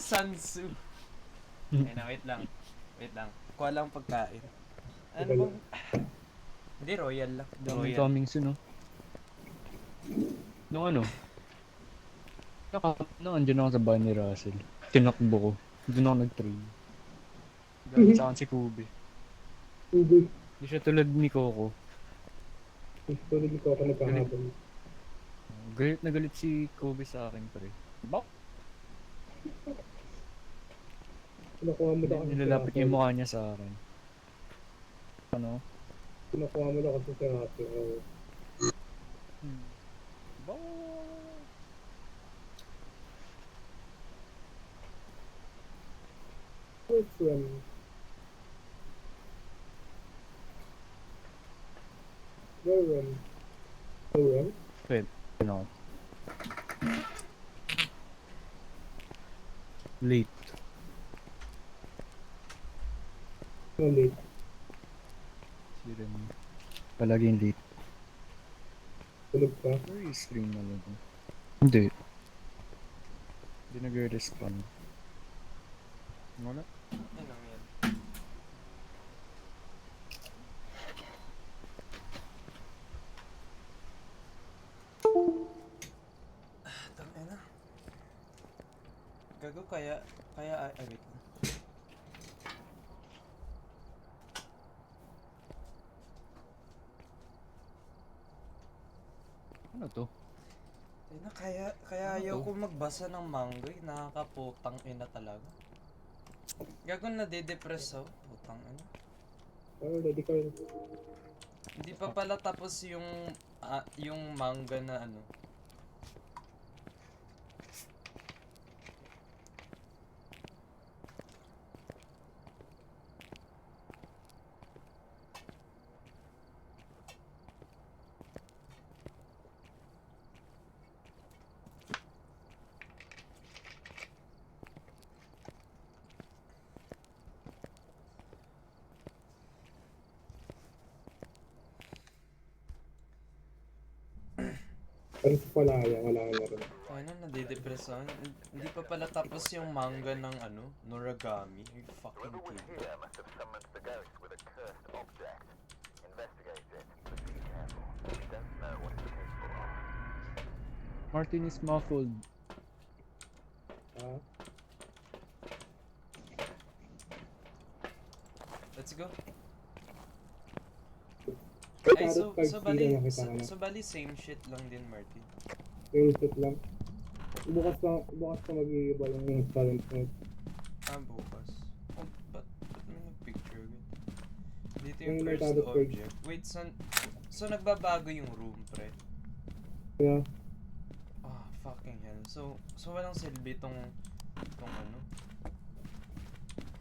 Sansu. Ay na, wait lang. Wait lang. Kuha lang pagkain. Ano bang... Hindi, royal lang. Daming Royal. coming soon, no? Nung ano? Nung andyan ako sa bahay ni Russell. Tinakbo ko. Doon ako nag-train. Galit sa akin si Kobe. Hindi. Hindi siya tulad ni Coco. Gusto rin ko ako nagkahabol. Galit na galit si Kobe sa akin, pre. Bak! Kinukuha mo daw kasi Nilalapit si yung Russell. mukha niya sa akin. Ano? Kinukuha mo daw kasi si Russell. Bak! First one. Where one? Where one? Wait, ano? Late. No late. Si Remy. Palaging late. Tulog ka. Where is stream na lang? Hindi. Hindi nag-respond. Wala? Ano lang yan? Tangina. Gago kaya... Kaya... Ay, wait. Ano to? Ay na, kaya Ano ayaw to? ko magbasa ng manga eh. Nakakaputang ina talaga. Gago na de-depress ako. Putang ina. Oh, ready ka rin. Hindi pa pala tapos yung manga na ano. Pero sa palaya, wala ka na rin. Ay na, nade-depress ako. Hindi pa pala tapos yung manga ng ano, Noragami. Ay, fucking kidding. Here must have summoned the ghost with a cursed object. Investigate it, but be careful. We don't know what it's capable of. Martin is muffled. Ah, Let's go. may Ay, tarot cards dito nakita ko na. so bali same shit lang din, Martin. Yung set lang. Bukas ka mag-iiba yung talent mo. Ah, bukas. Oh, ba't may nag-picture agad? Dito Yung yung may first tarot card. object. Wait, so nagbabago yung room, pre? Kaya, Ah, fucking hell. So walang silbi tong ano?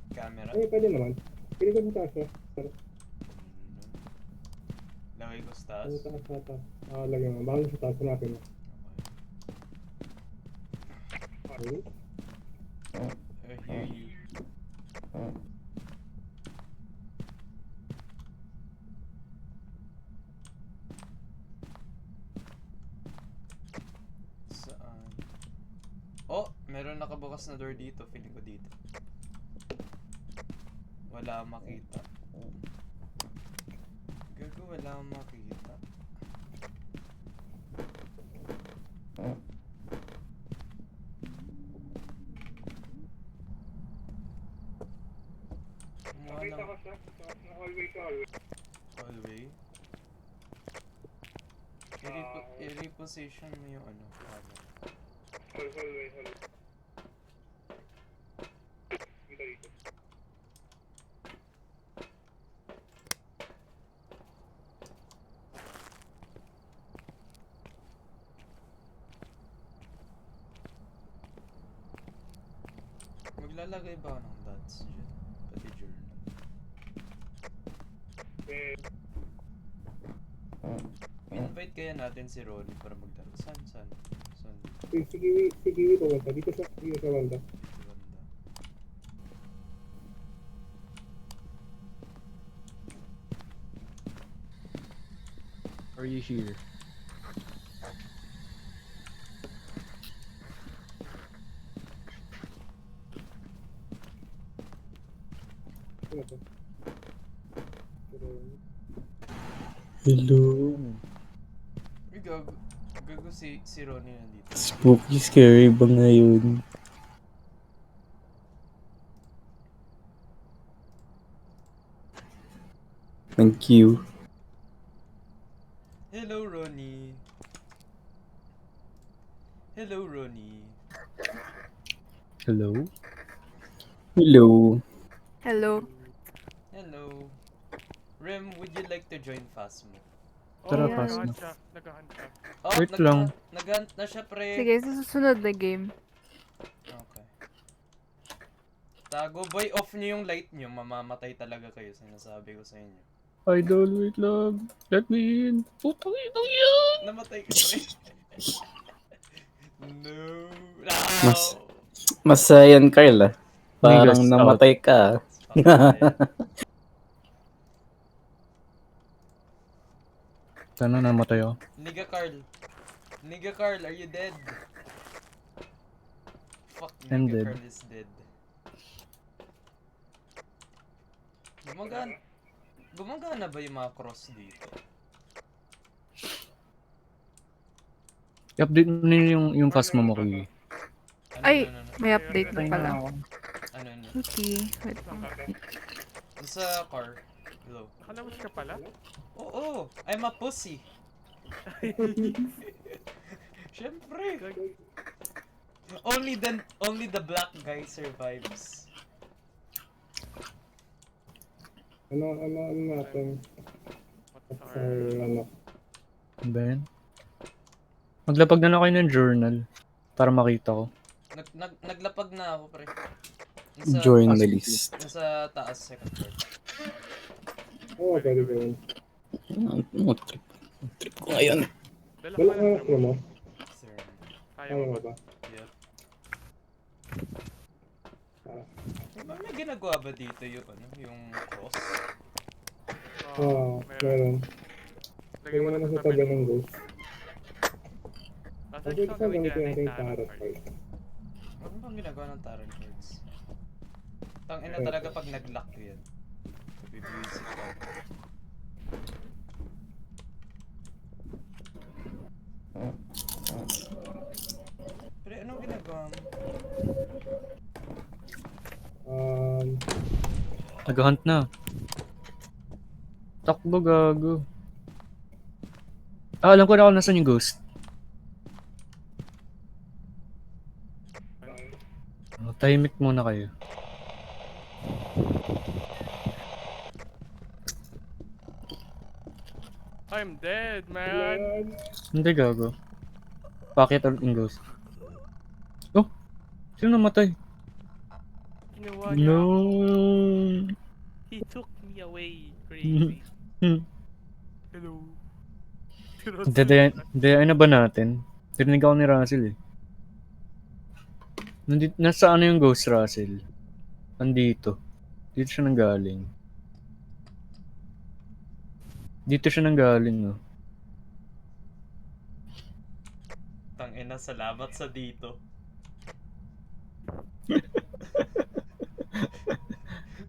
Camera? ay, pwede naman. Pili ko sa taas siya. Lagay ko sa taas. Sa taas. Ah, lagyan mo. Bakit sa taas natin mo? Okay. Okay. I hear you. Saan? Oh! Meron nakabukas na door dito. Feeling ko dito. Wala akong makita. Gago, wala akong makita. Kumuha lang. Hallway. Hallway. I-reposition mo yung ano, camera. Hallway. Dito. Maglalagay ba ako ng dots dyan? Pati journal. Invite kaya natin si Ronnie para maglaro. Saan? Si Kiwi pumunta. Dito sa banda. Banda. Are you here? Ano to? Pero, Hello. Uy, gago. Gago si Ronnie nandito. Spooky scary ba ngayon? Thank you. Hello, Ronnie. Hello, Ronnie. Hello? Hello. Hello. Hello. Rem, would you like to join Phasmo? Tara, Ayan. fast na. Nagahan siya. Oh, Wait lang. nag-hunt na siya, pre. Sige, sa susunod na game. Okay. Tago, boy, off niyo yung light niyo. Mamamatay talaga kayo, sinasabi ko sa inyo. Idol, wait lang. Let me in. Putang ina yan! Namatay ka, pre. No. No. Masayan, Carl, ah. Parang Niggas namatay ka. Sana namatay ako. Nigga Carl. Nigga Carl, are you dead? Fuck, I'm Nigga dead. Carl is dead. Gumagana ba yung mga cross dito? I-update mo na yung Phasma mo, Kuya. Ay! Ano? May update na pala. Ano? Okay, wait lang. Sa car. Hello. Nakalabas ka pala? Oo, I'm a pussy. Siyempre. Only the black guy survives. ano natin? Sa, ano? Ben? Maglapag na lang kayo ng journal para makita ko. Naglapag na ako, pre. Journalist. Nasa taas, second floor. Oo, pwede ko yun. Trip ko ngayon. Dala Wala ka kang ng extra mo? Sir. Kaya Ayaw mo mo ba? ba? Yep. Ah. May ginagawa ba dito yung cross? Oo, meron. Lagyan mo Lagyan mo na na sa sa tabi ng ghost. Tapos Pwede ito sa gawin gamitin natin natin yung tarot tarot card. card. Ano bang ginagawa ng tarot cards? Tangina talaga pag nag-lock yan. Bibisit ka. Pero anong ginagawa mo? Nag-hunt na. Takbo, gago. Alam ko na kung nasan yung ghost. Tahimik muna kayo. I'm dead, man! Hindi, gago. Bakit ulit yung ghost? Oh! Sino namatay? Ginawa niya No! ako. He took me away. Crazy. Hello. Si Russell. Ano ba natin? Tirinig ako ni Russell eh. Nasa ano yung ghost, Russell? Nandito. Dito siya nanggaling. Dito siya nanggaling, oh. Tangina, salamat sa dito.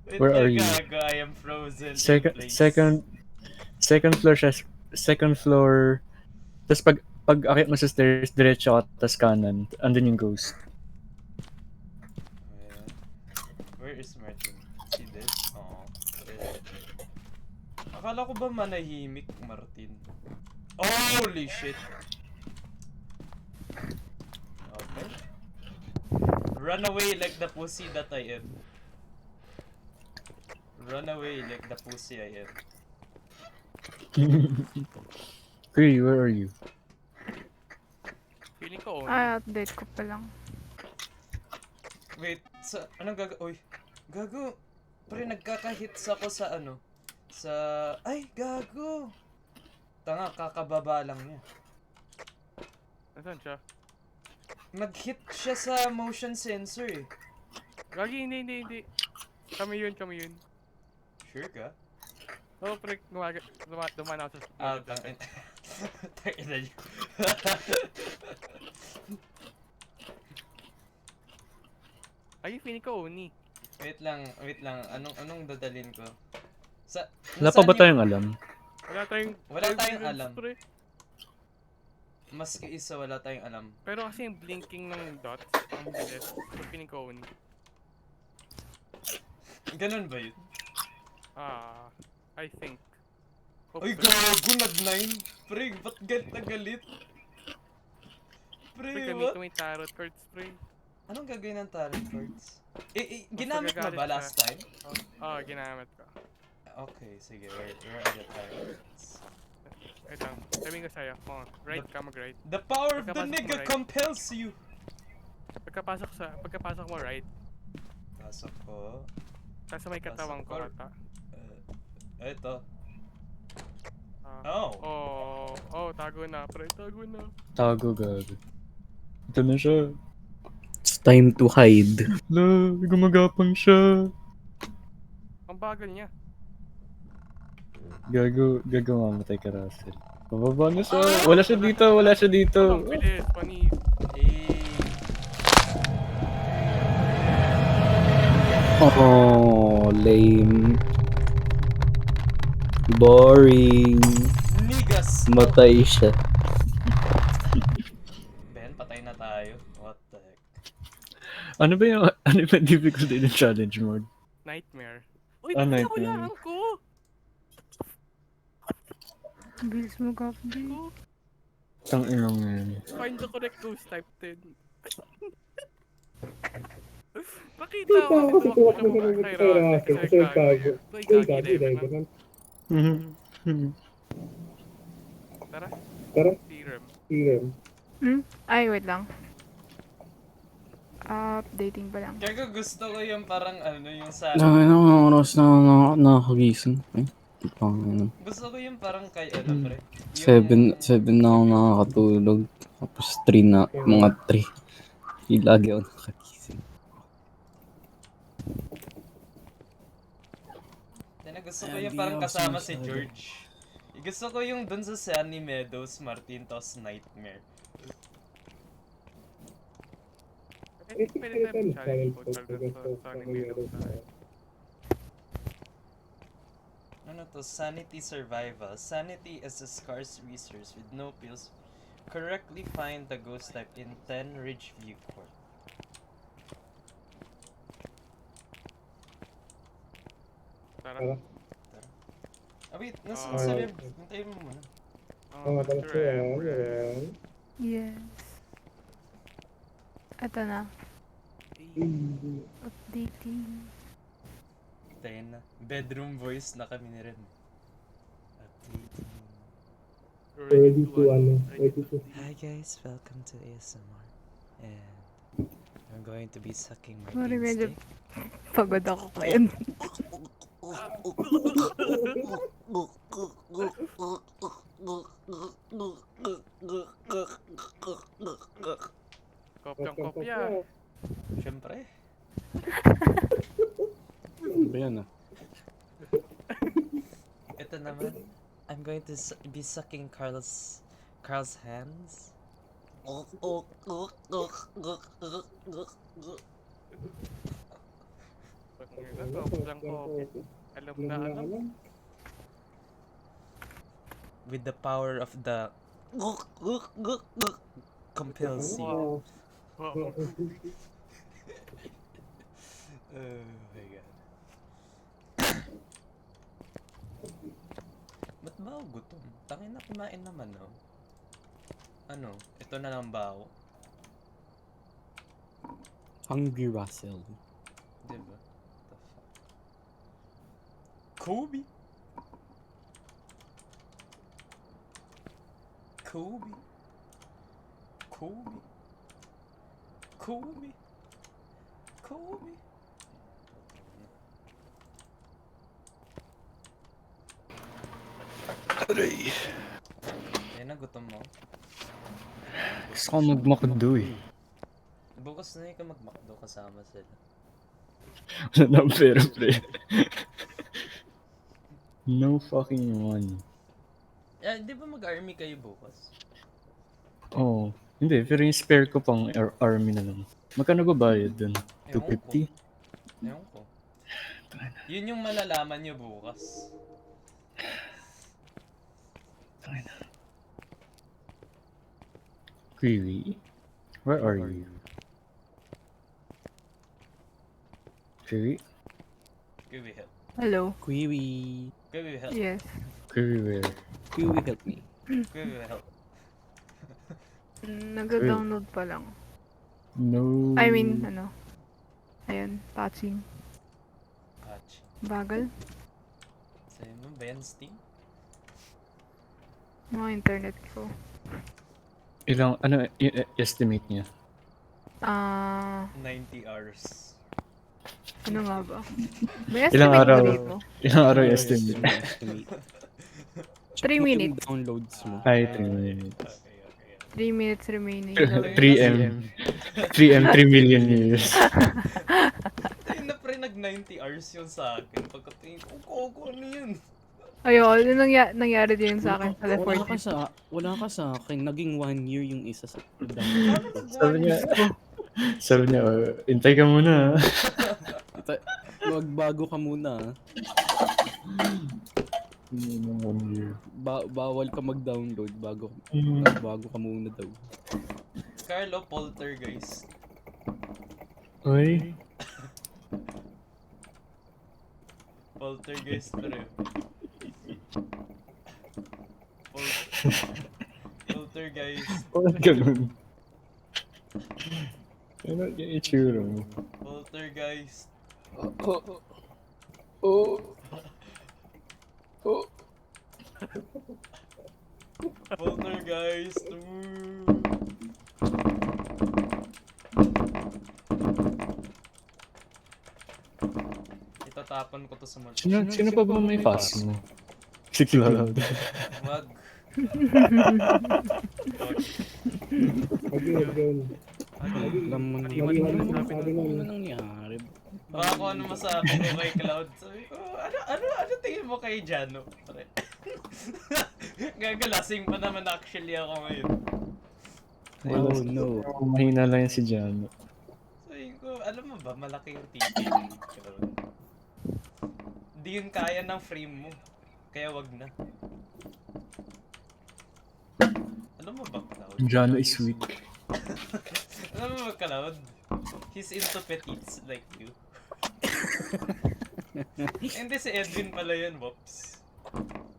Wait, Where are you? gago, I am frozen in place. Second floor siya. Second floor. Tapos pag akit mo sa stairs, diretso ka, tas kanan. Andun yung ghost. Ayan. Where is Martin? He dead? Oo. Akala ko ba manahimik, Martin? Holy shit! Okay. Run away like the pussy that I am. Run away like the pussy I am. Cree, where are you? Feeling ko on. Ay, update ko pa lang. Wait, anong gago? Uy, gago! Pre, nagkaka-hits ako sa ano? Ay, gago! Tanga, kakababa lang niya. Nasaan siya? Nag-hit siya sa motion sensor eh. Gagi, hindi. Kami yun. Sure ka? Oh, pre, dumaan ako sa... Ah, tangin. Tangin na yun. Ay, feeling ko Oni. Wait lang. Anong dadalhin ko? Sa, Wala pa nasaan ba tayong alam? Wala tayong evidence, alam. pre. Maski isa, wala tayong alam. Pero kasi yung blinking ng dots, ang bilis. So, piling ko un. Ganun ba yun? I think. Ay, gago, nag-9. Pre, ba't galit na galit? Pre, Pre, what? gamitin mo yung tarot cards, pre. Anong gagawin ng tarot cards? Ginamit mo magagalit ba ka. last time? Ginamit ko. Okay, sige. Where are the tarot cards? Wait lang, sabihin ko sa'yo. Right ka, mag-right. The power of the Pagkapasok mo, nigga right? compels you! Pagkapasok mo, right. Pasok ko. Kaso may katawang ko Pasok ata. Ito. Ah. Oh. Tago na, pre. Tago na. Tago gago. Ito na siya. It's time to hide. La, gumagapang siya. Ang bagal niya. Gago mamatay ka, Russell. Pababa na siya. Wala siya dito. Ang bilis, panis. Oh, lame. Boring. Niggas! Matay siya. Ben, patay na tayo. What the heck? Ano ba yung difficulty ng challenge mode? Nightmare. Uy, Ah, bakit nightmare. nahulaan ko? Ang bilis mo, Gabby. Tang inang yan. Find the correct ghost type 10. Nakita Kita ako ako kasi kasi tuwak mo tumakbo sa kay kay Russell, Russell kay kasi Gago. tago. Uy, Uy, Gagi, gagi, Revenant. Tara, Tara, serum. serum. Ay, wait lang. Updating pa lang. Kaya gusto ko yung parang yung sa... Oras na nakakagising. Gusto ko yung parang kay pre. Yung... 7 na ako nakakatulog. Tapos 3 na, mga 3. Hindi lagi ako nakagising. Gusto ko yung parang kasama si George. Gusto ko yung dun sa Sunny Meadows, Martin, tos Nightmare. Pwede tayo challenge po sa Meadows tayo. Ano to? Sanity Survival. Sanity is a scarce resource with no pills. Correctly find the ghost type in 10 Ridgeview Court. Tara. Wait, nasaan sa lab? Hintayin mo muna. Mga talas ko yan. Yes. Ito na. Updating. Hintayin na. Bedroom voice na kami ni Ren. Updating. Ready to Hi guys, welcome to ASMR. And I'm going to be sucking my Sorry, medyo beanstalk. pagod ako ngayon. Kopyang-kopya. Siyempre. Ba yan ah? Ito naman. I'm going to be sucking Carl's hands. Kopyang-kopya. Alam na alam. With the power of the compels you. Wow. Wow. Oh my god. Ba't ba ako gutom? Tangin na kumain naman, no? Ano? Ito na lang ba ako? Hungry Russell. Diba? The fuck? Kobe? Kobe? Kobe? Kobe? Kobe? Aray. Ayun na, gutom mo. Gusto ko mag-McDo eh. Bukas na ka mag-McDo kasama sila. Wala na pera, pre. No fucking money. Di ba mag-army kayo bukas? Oo. Hindi, pero yung spare ko pang army na lang. Magkano ba bayad dun? Ewan ko. 250? Ewan ko. Yun yung malalaman nyo bukas. Kiwi? Where are you? Kiwi? Kiwi help. Hello. Kiwi. Kiwi help. Yes. Kiwi where? Kiwi help me. Kiwi help. Nag-download pa lang. No. I mean, ano. Ayun, patching. Patch. Bagal. Sa'yo mo ba yan, Steam? Mga internet ko. Ilang, ano, estimate niya? 90 hours. Ano nga ba? May Ilang estimate araw? ba dito? Ilang araw yung estimate? 3 minutes. Downloads mo. Ay, 3 minutes. Okay. 3 minutes remaining. 3M. 3M, 3 million years. Tayo na pre, nag-90 hours yun sa akin. Pagkatingin ko, ano yun? Ayun, yung nangyari din sa akin sa Left 4 Dead. Wala ka sa akin. Naging 1 year yung isa sa Sabi niya, oh, intay ka muna. Magbago ka muna. Bawal ka mag-download bago ka muna daw. Carlo, poltergeist. Uy. Poltergeist pre. Poltergeist. Ganun. Ano yung itsura mo? Poltergeist. Poltergeist. Itatapon ko to sa multi. Sino pa ba may fast mo? Si Cloud. Wag. Wag yun. Alam mo na ano nangyari. Baka kung ano masabi ko kay Cloud. Sabi ko, ano tingin mo kay Jano? Pare. Gagalasing pa naman actually ako ngayon. Oh no. Mahina lang yan si Jano. Sabi ko, alam mo ba, malaki yung TV ni Cloud. Hindi yun kaya ng frame mo. Kaya wag na. Alam mo ba, Cloud? Jano is weak. Alam mo ba, Cloud? He's into petites like you. Hindi, si Edwin pala yun, Wops.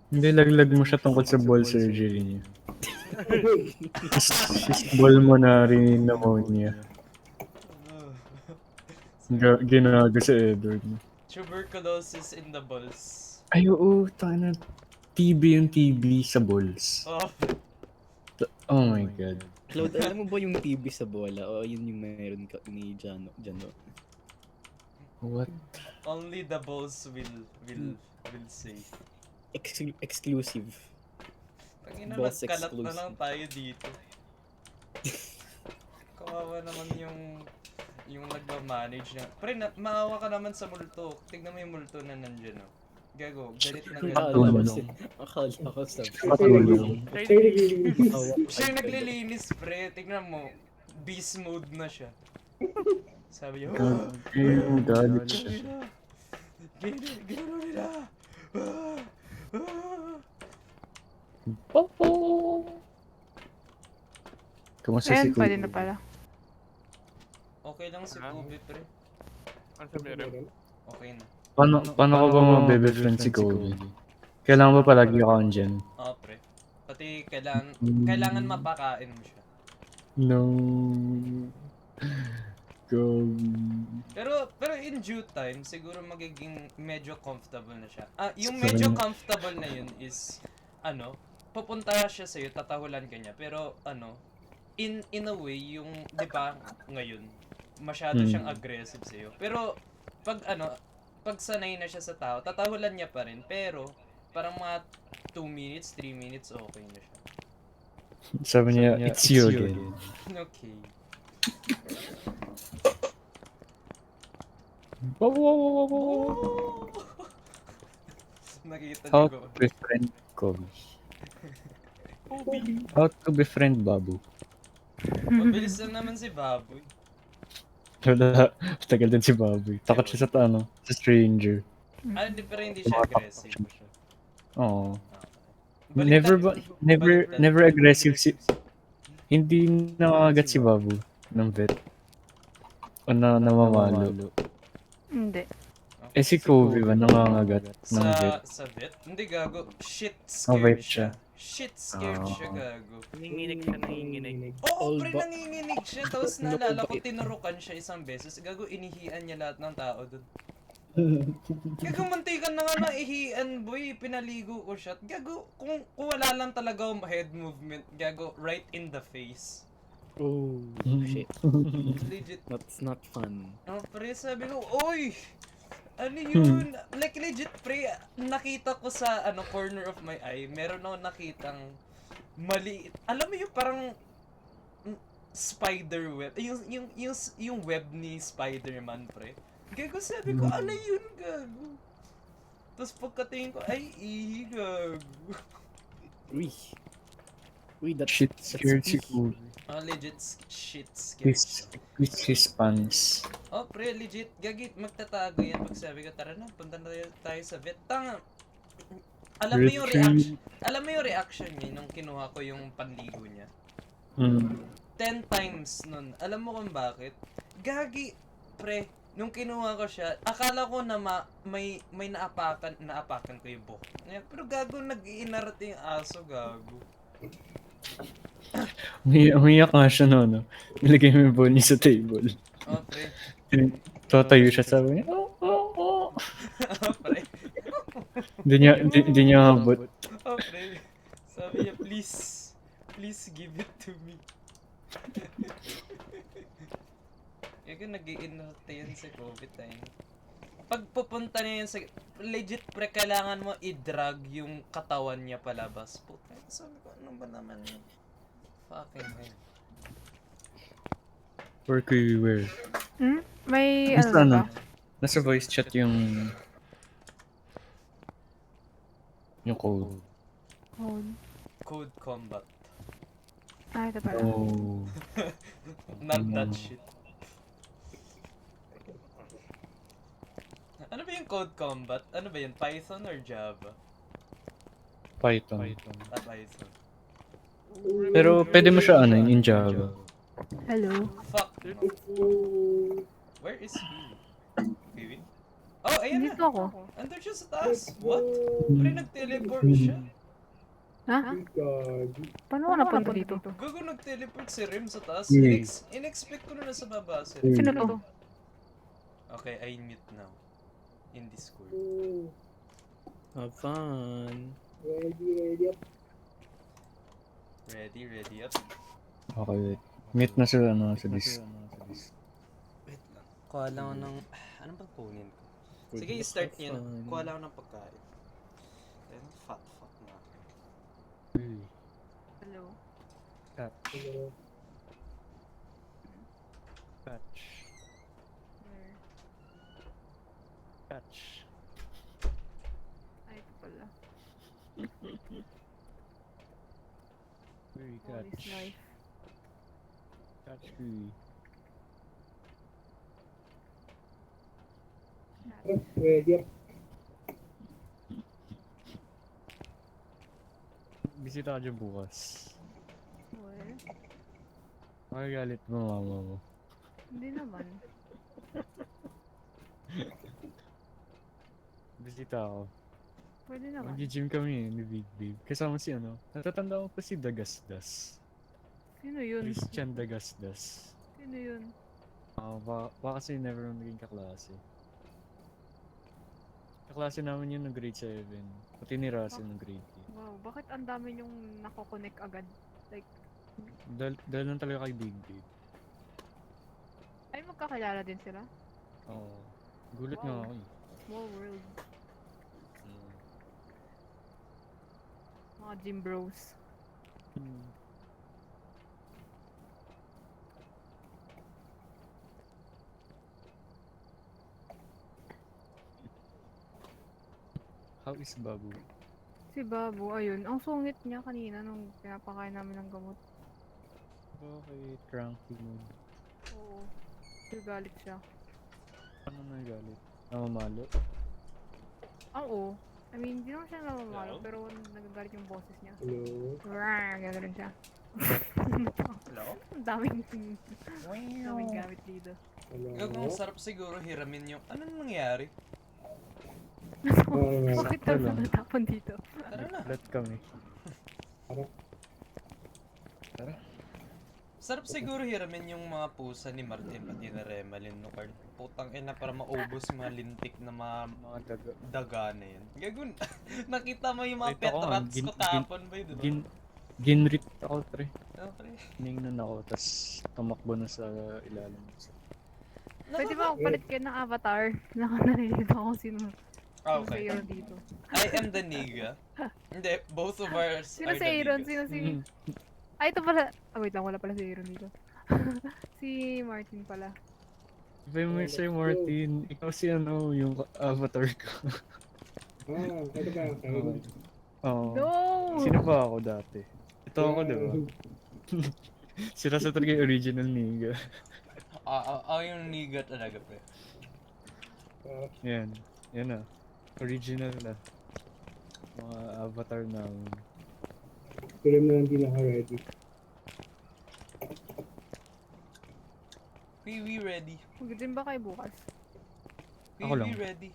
Hindi, laglag mo siya tungkol sa ball surgery niya. His ball mo na rin pneumonia. Ginago sa Edward. Tuberculosis in the balls. Ay, oo, tanga na. TB yung TB sa balls. Oh, Oh my god. Cloud, alam mo ba yung TV sa bola? O yun yung meron ka ni Jano? What? only the balls will say. Exclusive. Tangina, Balls nagkalat na exclusive. lang tayo dito. Kawawa naman yung nagmamanage na. Pre, maawa ka naman sa multo. Tignan mo yung multo na nandyan, no? Gago, galit na galit. Akala ko sabi. Patulong. Siya yung naglilinis, pre. Tignan mo. Beast mode na siya. Sabi niya, Oh, galit siya. Gino nila! Kamusta si Ayan, Kuya? pwede na pala. Okay lang si Kobe, pre. Ano sabi rin? Okay na. Paano ko ba mabebe-friend si Kobe? Kailangan ba palagi ako andyan? Oo, pre. Pati kailangan mapakain mo siya. No. Kobe. Pero in due time, siguro magiging medyo comfortable na siya. Yung medyo comfortable na yun is, pupunta siya sa'yo, tatahulan ka niya. Pero, in a way, yung, di ba, ngayon, masyado siyang aggressive sa'yo. Pero, pag sanay na siya sa tao, tatahulan niya pa rin. Pero, parang mga 2 minutes, 3 minutes, okay na siya. Sabi niya, it's you again. Okay. Nakikita How niyo ko. to befriend Kobe? How to befriend Babu? Mabilis lang naman si Baboy. Wala. Tagal din si Baboy. Takot siya sa sa stranger. Ah, pero hindi siya aggressive. Oo. Baliktad- Never baliktad. never aggressive si... Hindi nakakagat si Baboy ng vet. O namamalo. Hindi. Eh si Kobe ba nangangagat ng vet? Sa vet? Hindi gago. Shit Mabait scared siya. siya. Shit scared siya gago. Nanginginig siya, nanginginig. Oo, pre, nanginginig siya. Tapos naalala ko, tinurukan siya isang beses. Gago, inihian niya lahat ng tao doon. Gago, mantikan na nga na ihian, boy. Pinaligo ko siya. Gago, kung wala lang talaga ang head movement, gago, right in the face. Oh, shit. Legit. That's not fun. Oh, pre, sabi ko, oy! Ano yun? Like, legit, pre, nakita ko sa, corner of my eye, meron ako nakitang maliit. Alam mo yung parang spider web. Yung web ni Spider-Man, pre. Gago, sabi ko, ano yun, gago? Tapos pagkatingin ko, ay, gago. Uy. Uy, that Shit scared si Kobe. Oh, legit, shit scared. With his pants. Oh, pre, legit, gagit, magtatago yan pag sabi ko, tara na, punta na tayo sa vet. Tanga. Alam mo yung reaction niya nung kinuha ko yung panligo niya. 10 times nun. Alam mo kung bakit? Gagi, pre, nung kinuha ko siya, akala ko na may naapakan ko yung buhok. Pero gago, nag-iinarte yung aso, gago. Umiyak nga siya no. Nilagay mo yung ball niya sa table. Oh, pre. Tatayo siya, sabi niya, oh. Oh, pre. Hindi niya habot. Oh, pre. Sabi niya, please give it to me. Kaya nag-i-inerte yan sa COVID time. Pag pupunta niya yan sa... Legit, pre, kailangan mo i-drag yung katawan niya palabas. Puta, sabi ko, ano ba naman yun? Fucking hell. Where could we wear? May Basta ano ba? Nasa voice chat yung code. Code Combat. Ah, ito pala. Oh. Not that shit. Ano ba yung Code Combat? Ano ba yun? Python or Java? Python. Ah, Python. Pero pwede mo siya in Java. Hello. Fuck. Where is he? Vivi? Oh, ayan Dito na. ako. Andun siya sa taas. What? Pre, nag-teleport siya. Ha? Gagi. Paano ka napunta dito? Gago, nag-teleport si Rim sa taas. Hmm. In-expect ko na nasa baba si Rim. Sino to? Okay, I mute now. In Discord. Have fun. Ready up. Ready up. Okay, wait. Meet na sila sa dis. Wait lang. Kuha lang ako ng... Ano bang kunin ko? Sige, start niyo na. Kuha lang ako ng pagkain. Then, fuck na. Hello. Catch. Where? Catch. Ay, ito pala. Very All is life. Catch me. Ready up. Bisita ka dyan bukas. Where? Makagalit mo mama mo. Hindi naman. Bisita ako. Pwede naman. Mag-gym kami ni Big Babe. Kasama si natatanda ko pa si Dagasdas. Sino yun? Christian Dagasdas. Sino yun? Baka kasi never naging kaklase. Kaklase namin yun ng grade 7. Pati ni Russell ng grade Wow, bakit ang dami yung nako-connect agad? Like, 8. Dahil lang talaga kay Big Babe. ay magkakilala din sila? Oo. Gulat nga Wow. ako eh. Small world. Mga gym bros. How is Babu? Si Babu, ayun. Ang sungit niya kanina nung pinapakain namin ng gamot. Bakit cranky mood? Oo. Galit siya. Ano nagalit? Namamalo? Oo. I mean, hindi naman siya namamalo, Hello? pero nagagalit yung boses niya. Hello? Rawr, gano'n siya. Hello? Ang daming gamit dito. Hello? Gagawang sarap siguro hiramin yung... Anong nangyari? Bakit Sakto ka lang. natapon dito? Tara na. Nagplat kami. Sarap siguro hiramin yung mga pusa ni Martin pati na Remalin no card. Putang ina para maubos yung mga lintik na mga Mga daga. daga na yan. Gagun. Nakita mo yung mga Nakita pet ko nga, rats ko kahapon ba yun, diba? Ginrip ako, tre. Okay. Ningnan ako, tas tumakbo na sa ilalim. Pwede ba ako palit kayo ng avatar? Nakanalilito ako sino Ah, si okay. Aaron dito. I am the nigga. Hindi, both of ours Sino are si the Aaron? niggas. Sino si... Ay, ito pala. Ah, wait lang. Wala pala si Aaron dito. Si Martin pala. Iba yung Sir Martin, ikaw si ano, yung avatar ko. Ito ba ang kain? Oo. No! Sino ba ako dati? Ito ako, diba? Sila sa talaga yung original nigga. Yung nigga talaga, pre. Yan. Yan na. Original na. Mga avatar namin. Pero na lang din naka-ready. We ready. Mag-gym ba kayo bukas? Ako lang. We ready.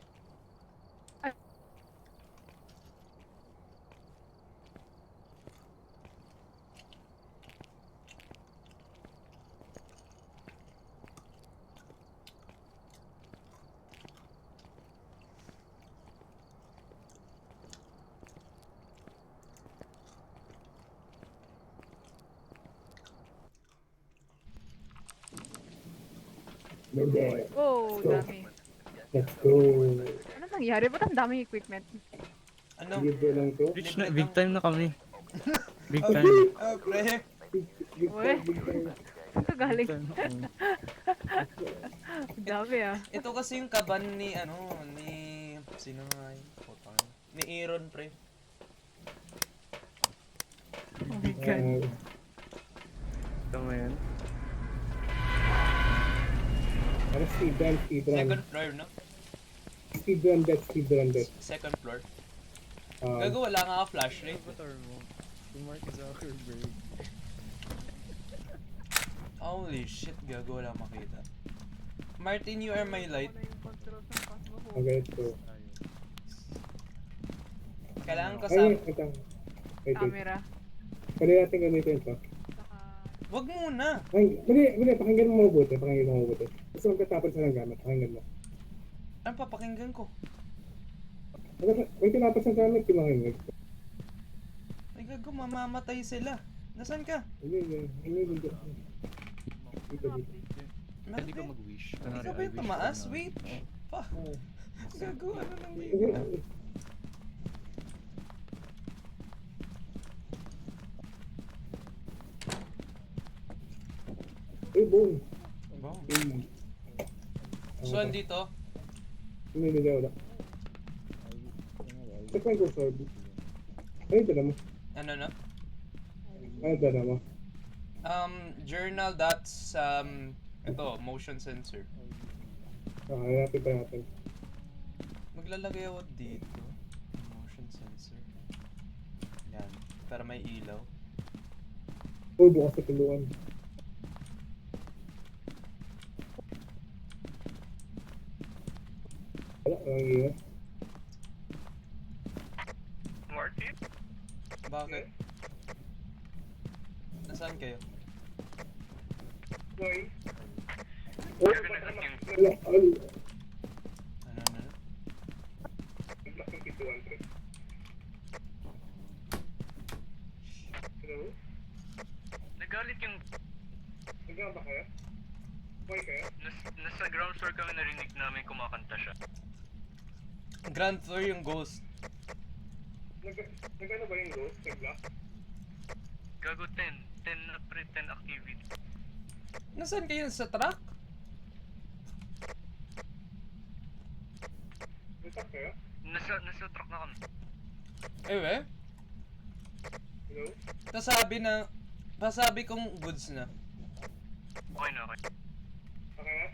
Bebe, Oh, dami. let's go. Ano nangyari? Ba't ang daming equipment? Ano? Libre lang to. Rich na, big time na kami. Big Oh, time. pre. Big Uy. time, big time. Ito galing. Big time na kami. Ang dami ah. Ito kasi yung kaban ni sino nga yun? Putang. Ni Aaron, pre. Oh my god. Ito mo yan. Ano speedrun, speedrun. Second floor, no? Speedrun bet, speedrun bet. Second floor. Gago, wala nga ka flash ray. Avatar mo. Si Mark Zuckerberg. Holy shit, gago, wala makita. Martin, you are my light. Ano yung control ng Cosmo Home? Okay, so. Kailangan Ay, kasama. ito. Wait, wait. Camera. Pwede natin gamitin ito. Saka... Wag muna. Ay, mali, pakinggan mo mabuti, pakinggan mo mabuti. Gusto mong katapos sa ng gamit, pakinggan mo. Ano papakinggan ko? Wait, tinapos ng gamit, di makinggan. Ay, gago, mamamatay sila. Nasaan ka? Hindi. Dito. Pwede ka Martin, mag-wish. ikaw ba yung tumaas? Wait. Fuck. Gago, ano nangyayari? Eh, boom. Wow. Eh, So, andito? hindi wala. Check mo yung sword. Ay, ito naman. Ano na? Ay, ito naman. Journal dots, ito, motion sensor. Hanapin pa natin. Maglalagay ako dito. Motion sensor. Yan. Para may ilaw. Uy, bukas sa tuluan. Wala, ang iya. Martin? Bakit? Nasaan kayo? Uy. Wala. Wala, ay. Ano? Naglaking tituan, pre. Hello? Nagalit yung... Naglaking ba kayo? Okay kayo? Nasa ground floor kami narinig namin kumakanta siya. Grand floor yung ghost. Nagano ba yung ghost? Nag-block? Gago 10. 10 na pre, 10 activity. Nasaan kayo sa truck? Nagtak kayo? Nasa truck na kami. Eh, Hello? Nasabi kong goods na. Okay na, okay. Okay na?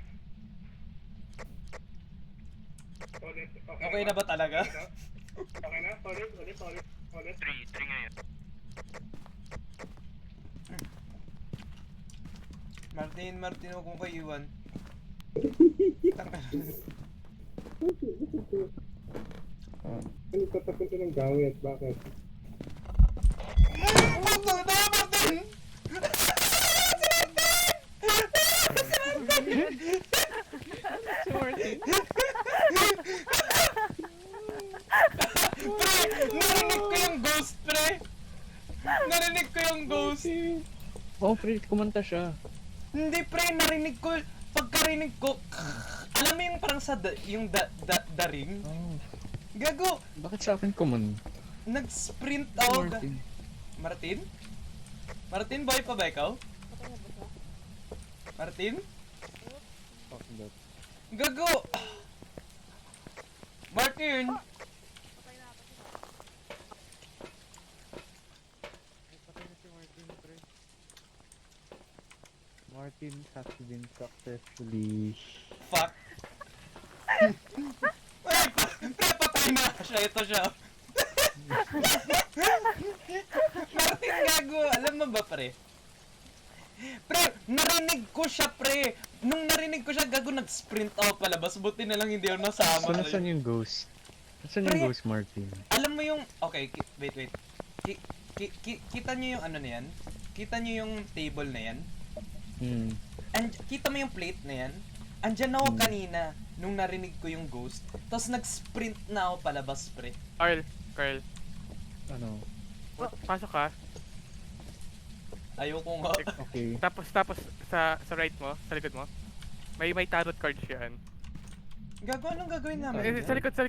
Ulit. Okay na ba talaga? Okay na? Ulit. 3 ngayon. Martin, huwag mong kayo iwan. Ano tatapos ko ng gamit? Bakit? Martin! Narinig ko yung ghost, pre! Narinig ko yung ghost! Oh, pre, kumanta siya. Hindi, pre, narinig ko, pagkarinig ko, alam mo yung parang sa, yung the ring? Oh, Gago, bakit sa akin kumanta? nag-sprint ako. Martin. Martin? Martin, boy pa ba ikaw? Martin? Gago! Martin! Martin has been successfully... Fuck! Ay, patay na siya. Ito siya. Martin, gago. Alam mo ba, pre? Pre, narinig ko siya, pre. Nung narinig ko siya, gago, nag-sprint ako palabas. Buti na lang hindi ako nasama. So, nasan yung ghost? Nasan yung Pre- ghost, Martin? Alam mo yung... Okay, wait. Kita nyo yung ano na yan? Kita nyo yung table na yan? Kita mo yung plate na yan? Andyan ako kanina nung narinig ko yung ghost. Tapos nag-sprint na ako palabas, pre. Carl, Ano? pasok ka. Ayoko nga. Okay. Tapos sa right mo, sa likod mo, may tarot cards yan. Gago, anong gagawin namin? Eh, sa likod. Sa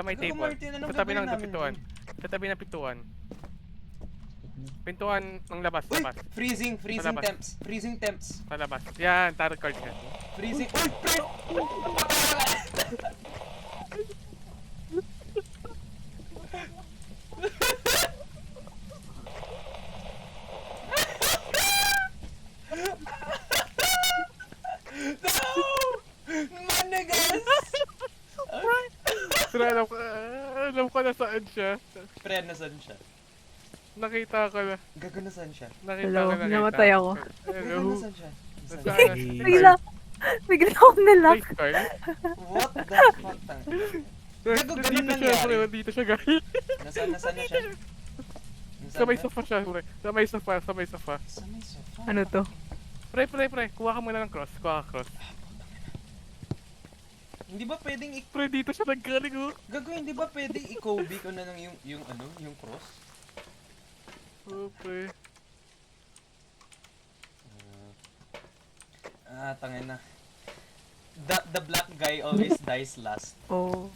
may Gago, table. Martin, anong Sa tabi gagawin ng namin pintuan. dyan? Sa tabi ng pintuan. Pintuan ng labas. Uy! Freezing Palabas. temps. Freezing temps. Palabas. Yan, tarot cards yan. Freezing. Uy, pre! No! Managas! Pero alam ko na saan siya. Pre, nasan siya? Nakita ko na. Gago, nasan siya? Hello, namatay ako. Hello. Gago, nasan siya? Nasan siya? Nasaan? Bigla akong nalock. Wait, Carl. What the fuck? Gago, ganun Dito siya, nangyari. pre. Dito siya, guys. Nasaan na siya? Sa may sofa siya, pre. Sa may sofa. Sa may sofa? Ano to? Pre. Kuha ka muna ng cross. Kuha ka cross. Hindi ba pwedeng Pre, dito siya naggaling, oh. Gago, hindi ba pwedeng i-Kobe ko na lang yung ano, yung cross? Oh, pre. Tangin na. The black guy always dies last. Oh.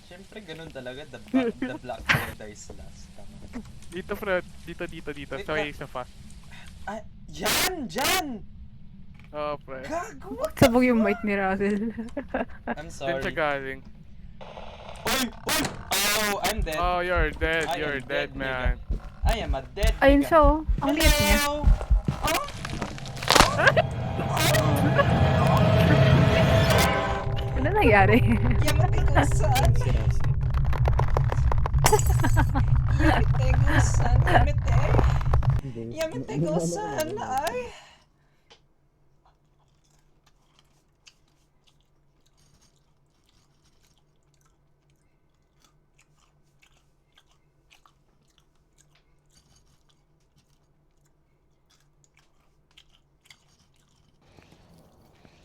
Siyempre, ganun talaga. The black guy dies last. Tama. Dito, pre. Dito. Wait, Sa may sofa. Ah, yan! Dyan! Oh, pre. Gago! Sabog yung mic ni Russell. I'm Diyan siya sorry. galing. Uy! Oh, I'm dead. Oh, you're dead. I am You're dead, dead, man. I am a dead Ayun nigga. siya oh. Ang liit niya. Hello! Oh? Ano nangyari? Yamate ko saan? Yamate ko saan? Yamate ko saan? Ay!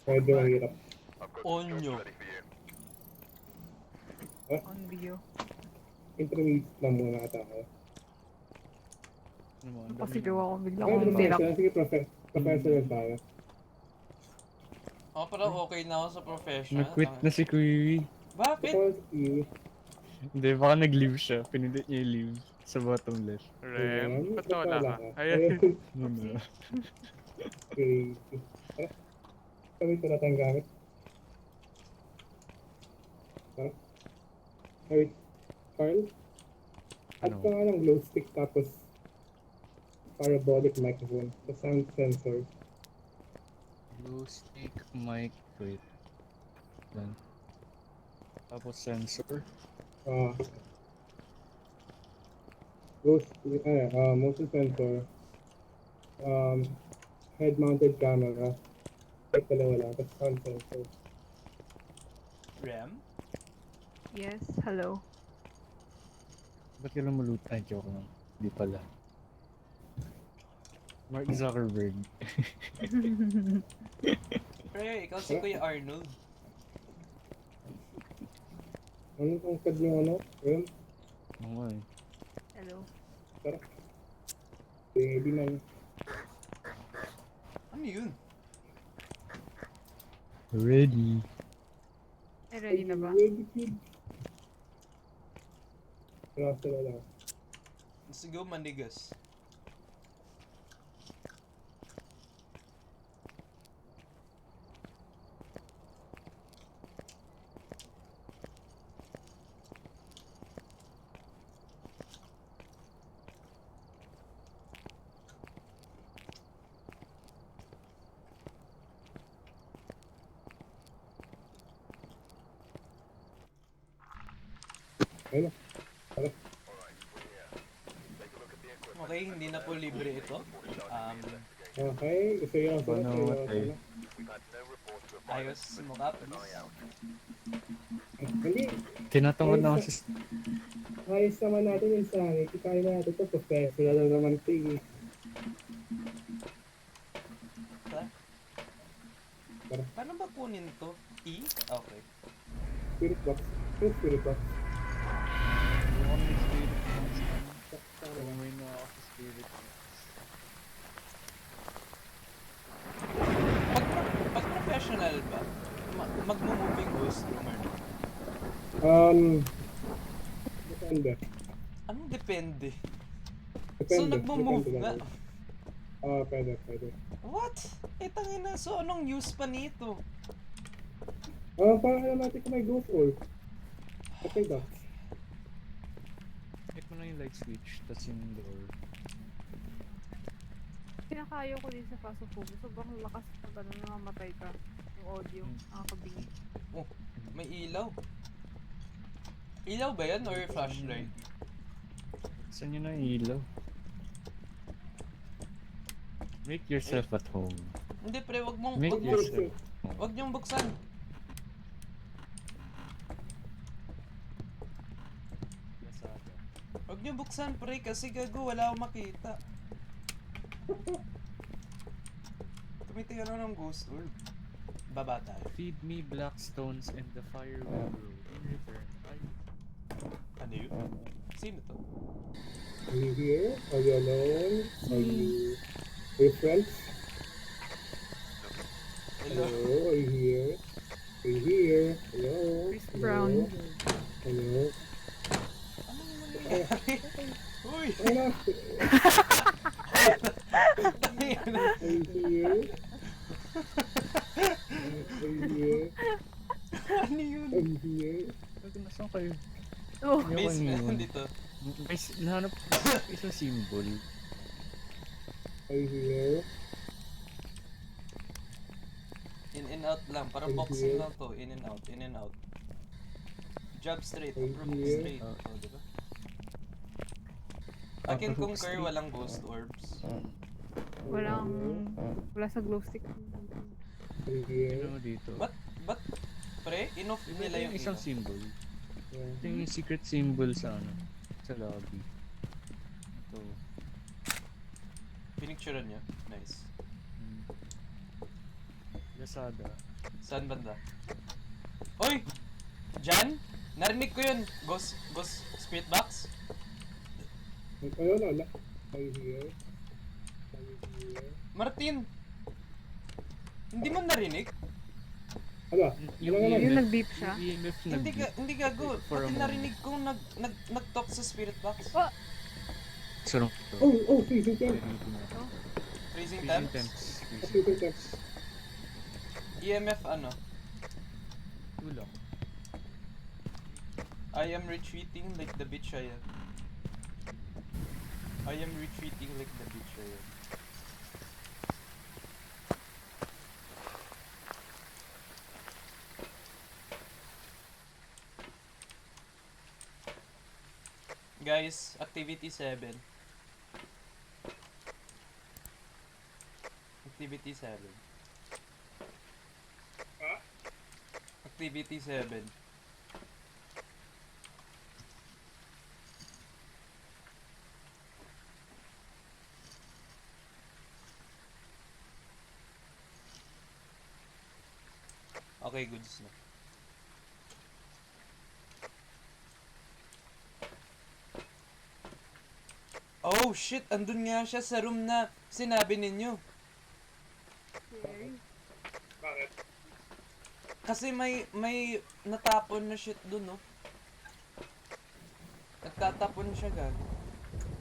Medyo mahirap. Onyo. On video. Intermediate lang muna tayo. Napasigaw ako bigla Ay, akong nilak. professional. Sige, professional tayo. Oh, pero okay na ako sa professional. Nag-quit na si Kiwi. Bakit? Because you, Hindi, baka nag-leave siya. Pinindot niya yung leave sa bottom left. Rem, ba't nawala ka? Ayun. Ayun. Ano? Okay. Sabi ito natin gamit. Wait, Carl? Add Ano? ka nga ng glow stick tapos parabolic microphone, the sound sensor. Glue stick, mic, wait. Yan. Tapos sensor. Ah. Motion sensor. Head-mounted camera. Ay, dalawa lang. Tapos sound sensor. RAM? Yes, hello. Ba't kailan mo loot? Ay, joke lang. Di pala. Mark Zuckerberg. Pre, ikaw si Kuya Arnold. Ano tong card yung ano? Ayun. Oo eh. Hello. Baby man. Ano yun? Ready. Eh, ready na ba? Baby kid. Rasa na lang. Sige, manigas. Ayun. Okay, hindi na po libre ito. Okay. Isa yung asa na. Ano, okay. Ayos mukha, please. Hindi. Tinatawag na ako sa... Ayos naman natin yung sanity. Kaya natin ito. Professional na naman ito eh. Paano ba kunin to? E? Okay. Spirit box. Yung spirit box. Umuwi na ako sa spirit. Pag professional ba, magmo-moving ghost room or not? Depende. Anong depende? Depende. So nagmo-move Depende na? lang. Pwede. What? Eh tangina, so anong use pa nito? Parang alam natin kung may ghost orb. Okay ba? Hit mo lang yung light switch, tas yung door. Pinakayo ko din sa Phasmophobia. Sobrang lakas pag ano, namamatay ka. Yung audio, nakakabingit. Oh, may ilaw. Ilaw ba yan or flashlight? Saan yun ang ilaw? Make yourself at home. Hindi pre, wag mong Make wag mong yourself. wag niyong buksan. Wag niyong buksan pre kasi gago wala akong makita. Tumitingin ako ng ghost orb. Baba tayo. Feed me black stones and the fire will grow. In return, Ano yun? Sino to? Are you here? Are you alone? Are you friends? Hello? Hello? Are you here? Are you here? Hello? Chris Brown. Hello? Anong nangyayari? Uy! Ano? Tangina. Are you here? Are you here? Ano yun? Are you here? Nasaan kayo? Oh, Basement dito. Guys, nahanap ko isang symbol. Are you here? In and out lang. Parang boxing lang to. In and out. In and out. Jab straight. Approve straight. Oh, diba? I can concur walang ghost orbs. wala sa glow stick. Are you here? Ano dito? But, pre, inoff Ito nila yung isang ilaw. symbol. Yeah. Ito yung secret symbol sa ano, sa lobby. Ito. Pinicturean niya. Nice. Lazada. Saan banda? Oy! Jan? Narinig ko yun. Ghost spirit box? Ano na? Are you here? Are you here? Martin! Hindi mo narinig? Ano? Yung Ano naman? Yung nag-beep siya. Yung EMF Hindi gago. For a Pati moment. narinig ko nag-talk sa spirit box. Oh! Sarong to. Oh, freezing temp. Freezing Freezing temps. temps. Freezing temp. EMF ano? Tulong. I am retreating like the bitch I am. I am retreating like the bitch I am. Guys, activity 7. Activity 7. Activity 7. Okay, goods na. Oh shit, andun nga siya sa room na sinabi ninyo. Scary. Bakit? Kasi may natapon na shit dun, no? Nagtatapon siya, gago.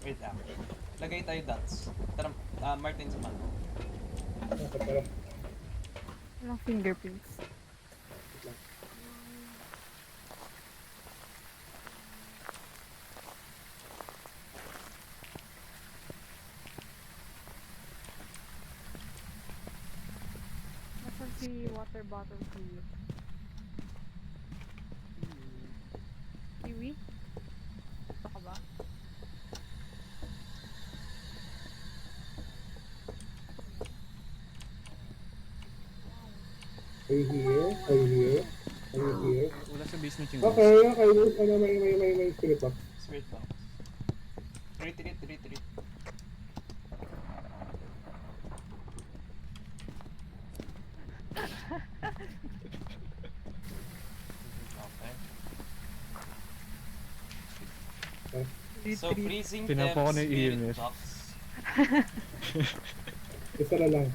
Wait lang. Lagay tayo dots. Tara, Martin, suman. Bakit pala? Walang fingerprints. Nasaan si water bottle kiwi? Kiwi? Ito ka ba? Are you here? Are you here? Are you here? Wala sa basement yung Okay, okay. Ano, may spirit box. Spirit box. Retreat. Okay. So, freezing temps, Pinapa ko na yung spirit EMF. box. Isa na lang.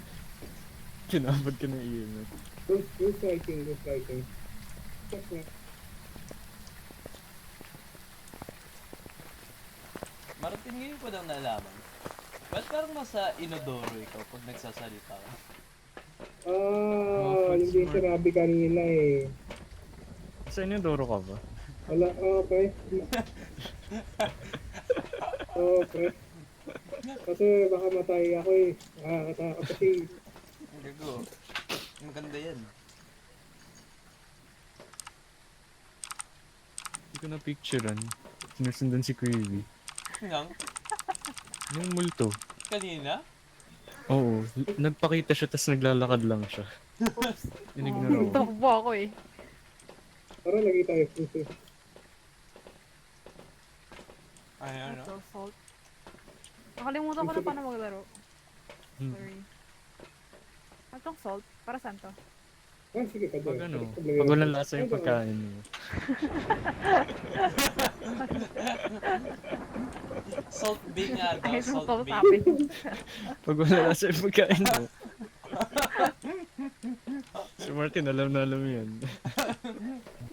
Kinabad ka ng EMF. Who's writing? Check na. Martin, ngayon ko lang nalaman. Ba't parang nasa inodoro ikaw pag nagsasalita ka? Hindi sinabi kanina eh. Sa inyo, Doro ka ba? Wala, okay. Okay. Kasi baka matay ako eh. Nakakatakot kasi. Ang gago. Ang ganda yan. Hindi ko na-picturean. Sinusundan si Kirby. Nang, Yung multo. kanina? Oo. Nagpakita siya tapos naglalakad lang siya. Inignore ako. Takbo ako eh. Tara, lagay tayo. Puso. Ay, ano? Ito, salt. Nakalimutan ko na paano maglaro. Sorry. Ano tong salt? Para saan to? Sige pa Pag dyan. ano, pag walang lasa yung pagkain mo. Salt B nga daw, Ay, salt salt B. sabi. Pag walang lasa yung pagkain mo. Si Martin, alam na alam yan.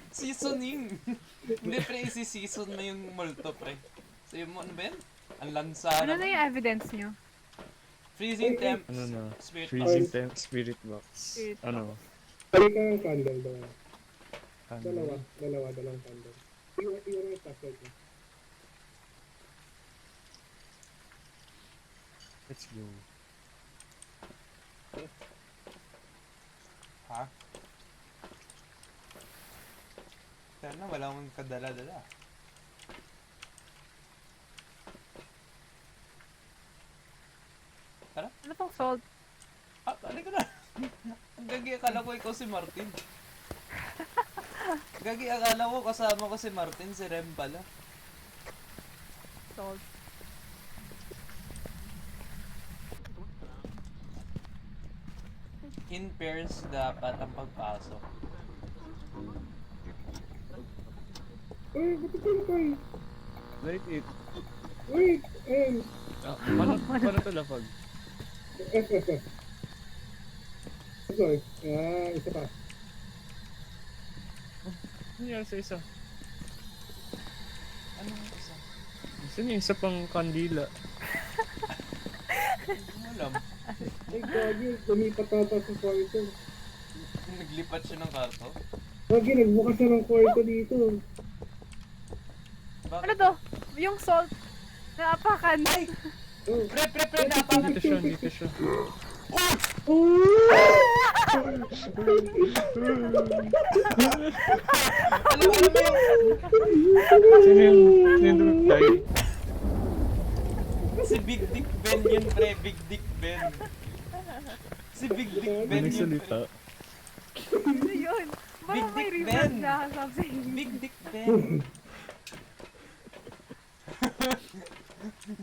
Seasoning! Hindi, pre, isi-season mo yung multo, pre. So, yung ano ba yan? Ang lansa Ano na naman. yung evidence nyo? Freezing temps. Ano na, Spirit freezing box. temp, spirit box. Spirit Ano? Balik ka ng candle daw. Candle. Dalawang candle. Iwan yung password mo. Let's go. Ha? Sana wala akong kadala-dala. Ano tong salt? Ah, halika na! Ang gagi, akala ko ikaw si Martin. Gagi, akala ko kasama ko si Martin, si Rem pala. Salt. In pairs dapat ang pagpasok. Ba't ito na tayo? Light it. Wait! Ayun. Paano ito lapag? F. Sorry. Isa pa. Ano yan sa isa? Anong isa? Saan yung isa pang kandila? Hindi mo alam. Ay, gagi. Lumipat ata sa kwarto. Naglipat siya ng karto. Gagi, nagbukas na ng kwarto dito. Bakit? Ano to? Yung salt. Naapakan. Oh. Pre, napangan. Dito siya. Oh! Alam mo yung... Sino yung dumagtay? Si Big Dick Ben yun, pre. Big Dick Ben. Si Big Dick Ben Ano yun, salita? pre. Ano yun? Parang Big may Dick reverb Ben. na sabi. Big Dick Ben.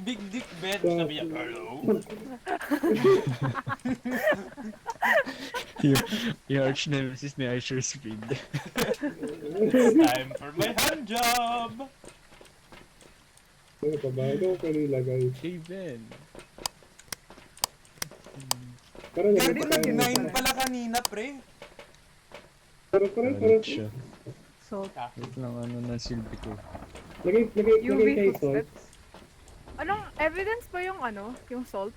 Big Dick Ben. Sabi niya, hello? Yung arch nemesis ni Aisher Speed. It's time for my hand job. Ano pa ba? Ano ko nilagay? Hey Ben. Parang Gabi nagpapakain nag-9 na. pala kanina, pre. Parang. Galit siya. Salt. Wait lang ano ng silbi ko. Lagay UV kay salt. footsteps. Anong evidence ba yung ano? Yung salt?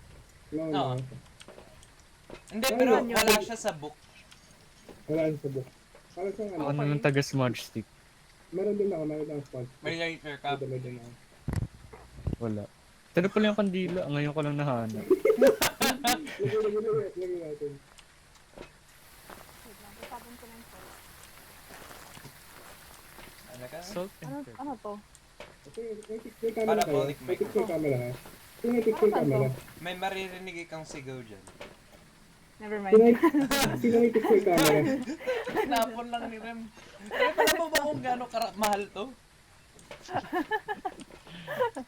No, Oo. no. Hindi, pero Ano yun? wala siya sa book. Wala sa book. Parang sa Ako ano. naman taga smudge stick. Meron din ako, meron akong spot. May lighter ka. May din ako. Wala. Tara pala yung kandila. Ngayon ko lang nahanap. Lagay natin. Wait lang, tatapon ko na yung salt. Ano ka? Salt and Ano, pepper. ano to? Okay, may picture camera kayo. Parabolic May mic. picture camera ha. May picture Ano ba camera. May maririnig ikang sigaw dyan. Never Sino mind. sino may picture camera? Tinapon lang ni Rem. Pero pala mo ba kung gaano mahal to?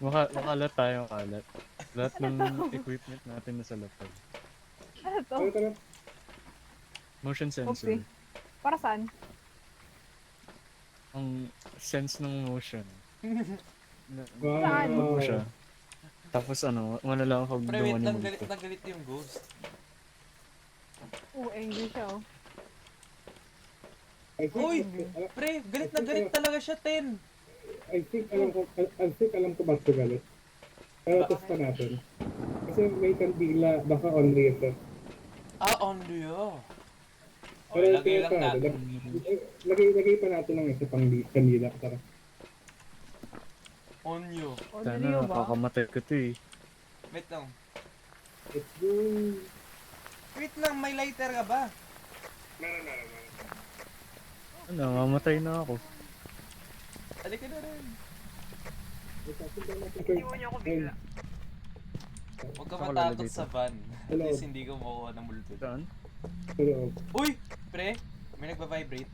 Makalat tayong kalat. Lahat ng equipment natin nasa laptop. Ano to? Tara, tara. Motion sensor. Oopsie. Para saan? Ang sense ng motion. Saan? Ano siya? Tapos ano, malalaman pag Pre, wait dumaan lang, yung galit multo. na galit yung ghost. Oh, angry siya oh. I think, Uy! Pre, galit na galit talaga siya, 10. I think alam ko bakit galit. Pero test pa natin. Kasi may kandila, baka on ito. Ah, on Rio. O, Pero lagay lang tingnan natin. lagay pa natin ng isa pang kandila. Tara. On you. Sana Ordinary ba? nakakamatay ko to eh. Wait lang. Let's go. Wait lang, may lighter ka ba? Ano, mamatay na ako. Halika na rin. Iwan niyo ako bigla. Huwag ka Saan ko matakot lalagay sa to? van. At Hello. least hindi ka makuha ng multo. Saan? Pero, Uy! Pre, may nagpa-vibrate.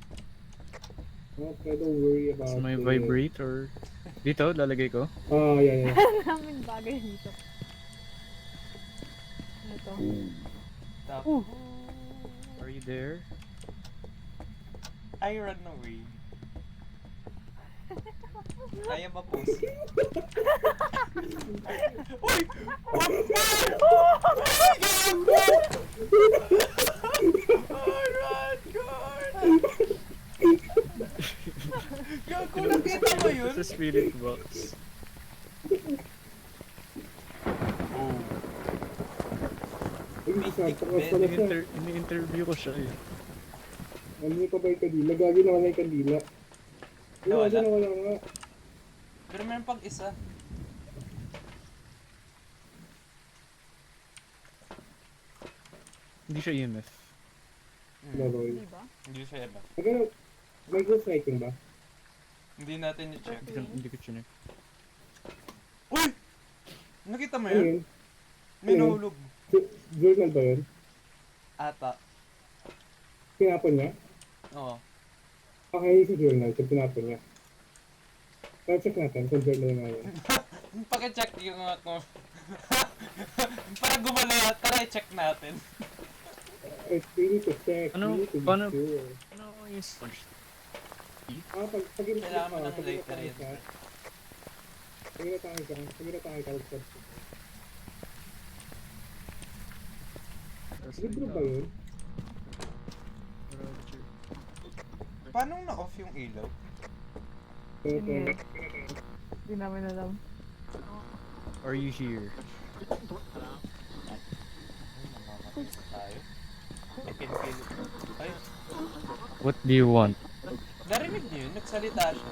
don't worry about May it. vibrate or... Dito, lalagay ko? Oh, yeah. Daming bagay dito. Ano to? Tapos, Are you there? I run away. I am a pussy. Uy! Alright, God! Gago, nakita mo yun? Sa spirit box. Ay, isa, Big tapos pala siya. Ini-interview ko siya eh. Ano pa ba yung kandila? Gagi na wala yung kandila. Nawala? Nawala nga. Pero meron pang isa. Hindi siya EMF. Loloy. Di ba? Hindi siya iba. Magkano, may ghost writing ba? Hindi natin i-check. Hindi ko chinek. Uy! Nakita mo Ano yun? yun? May Ano yun? nahulog. Journal ba yun? Ata. Tinapon niya? Oo. Okay, sa journal, kung tinapon niya. Pero check natin kung journal nga yun. Paki-check yung ako. Para gumala, tara i-check natin. We need to check. Ano? We need to be Paano- sure. Ano yung sponge? Pag Kailangan mo ng lighter yun. Pag inatake ka, libro ba yun? Paano na-off yung ilaw? Hindi. Hindi namin alam. Are you here? Tayo. I can feel it. Ay, What do you want? narinig niyo yun? Nagsalita siya.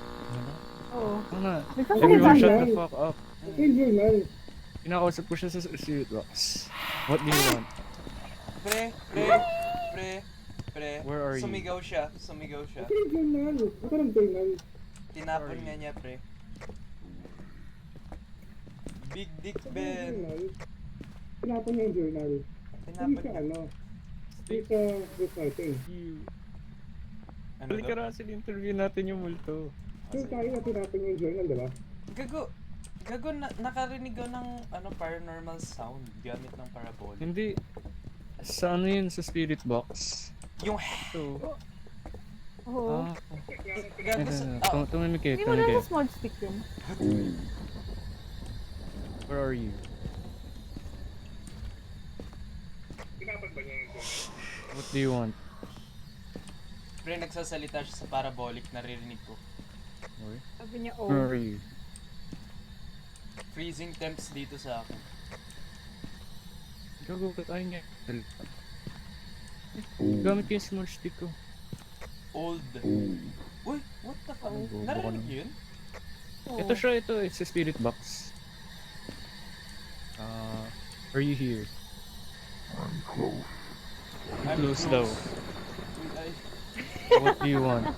Oo. Ano na? Nagsasalita Everyone siya. shut the fuck up. Okay, journal. Kinakausap ko siya sa spirit box. What do you want? Pre. Where are you? Sumigaw siya. Ito yung journal. Ito ng journal. Tinapon nga niya, pre. Big Dick Ito yung Ben. journal. Tinapon niya yung journal. Hindi Tinapon siya niya. ano. Hindi siya ghostwriting. Ano Balik ka daw? Russell, interview natin yung multo. So tayo na tinapon niya yung journal, di ba? Gago, nakarinig ko ng paranormal sound gamit ng parabolic. Hindi. Sa ano yun? Sa spirit box. Yung So, Oo. gago sa... tumimik kayo, Hindi mo tumimik na kayo. sa small stick yun. Where are you? Tinapon ba niya yung journal? What do you want? Pre, nagsasalita siya sa parabolic, naririnig ko. Where? Sabi niya, Where oh. are you? Freezing temps dito sa akin. Gago ka tayo nga. Gamit ko yung small stick ko. Old. Uy, what the fuck? Bobo ka Narinig naman. yun? Oh. Ito siya, ito. It's a spirit box. Are you here? I'm Close daw. Uy, ay. What do you want?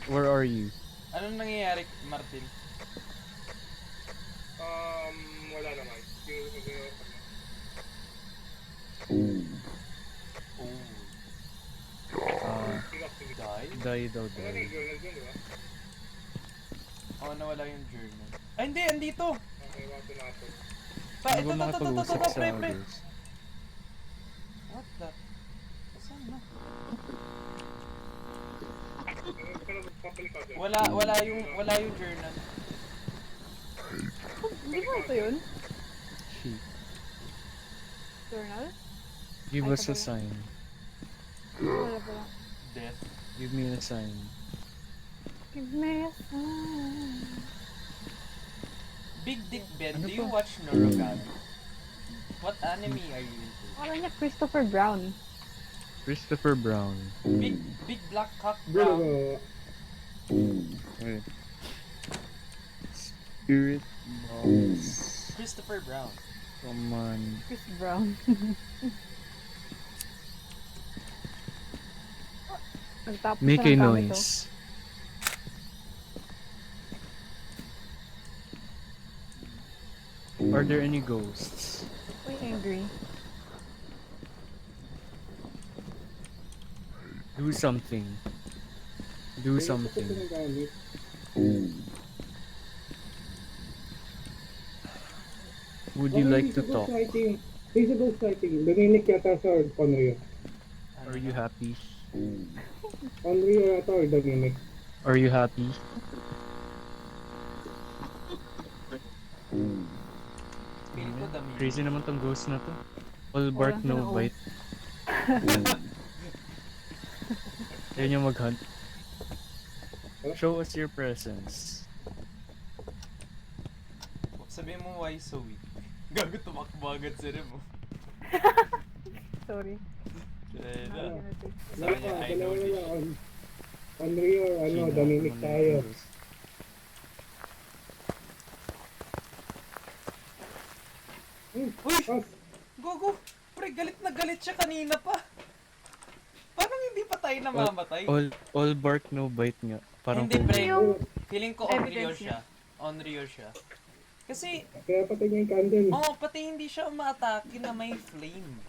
Where are you? Anong nangyayari, Martin? Wala naman. Oh. Ah, Die? die daw, die. journal dyan, di ba? Oh, nawala yung journal. Ay, hindi! Andito! Okay, wato natin. Pa, Ano ito, ba makapag-usap sa pre. others? What the? Saan na? Wala yung journal. Hindi mo ito yun? Shit. Journal? Give Ay, us ito a pala. sign. Wala pala. Death. Give me a sign. Give me a sign. Big Dick Ben, Ano do you to? watch Norogan? What anime are you into? Wala niya Christopher Brown. Christopher Brown. Big Black Cock Bro, Brown. Wait. Spirit box. Christopher Brown. Come on. Chris Brown. Nagtapos Make na a ng gamit, noise. Are there any ghosts? oh. Uy, angry. Do something. Do something. Would you like to talk? He's a ghostwriting. Dominic yata sa Onryo. Are you happy? Onryo yata or Dominic. Are you happy? Feel ko dami. Crazy naman tong ghost na to. All bark, Wala no na, oh. bite. Ayun yung mag-hunt. Show us your presence. Sabihin mo why so weak. Gago tumakbo agad si Rem. Sorry. Kaya na. Ano? Sabi niya, I know Dalawa this na shit. Onryo or ano, Sino? Dominic Ano tayo. yung ghost? Uy! Pas, Gogo! Pre, galit na galit siya kanina pa. Paano hindi pa tayo namamatay? All bark, no bite nga. Parang Hindi, pre. Yung Feeling ko evidence Onryo siya. Kasi, kaya patay niya yung candle. pati hindi siya umaatake na may flame.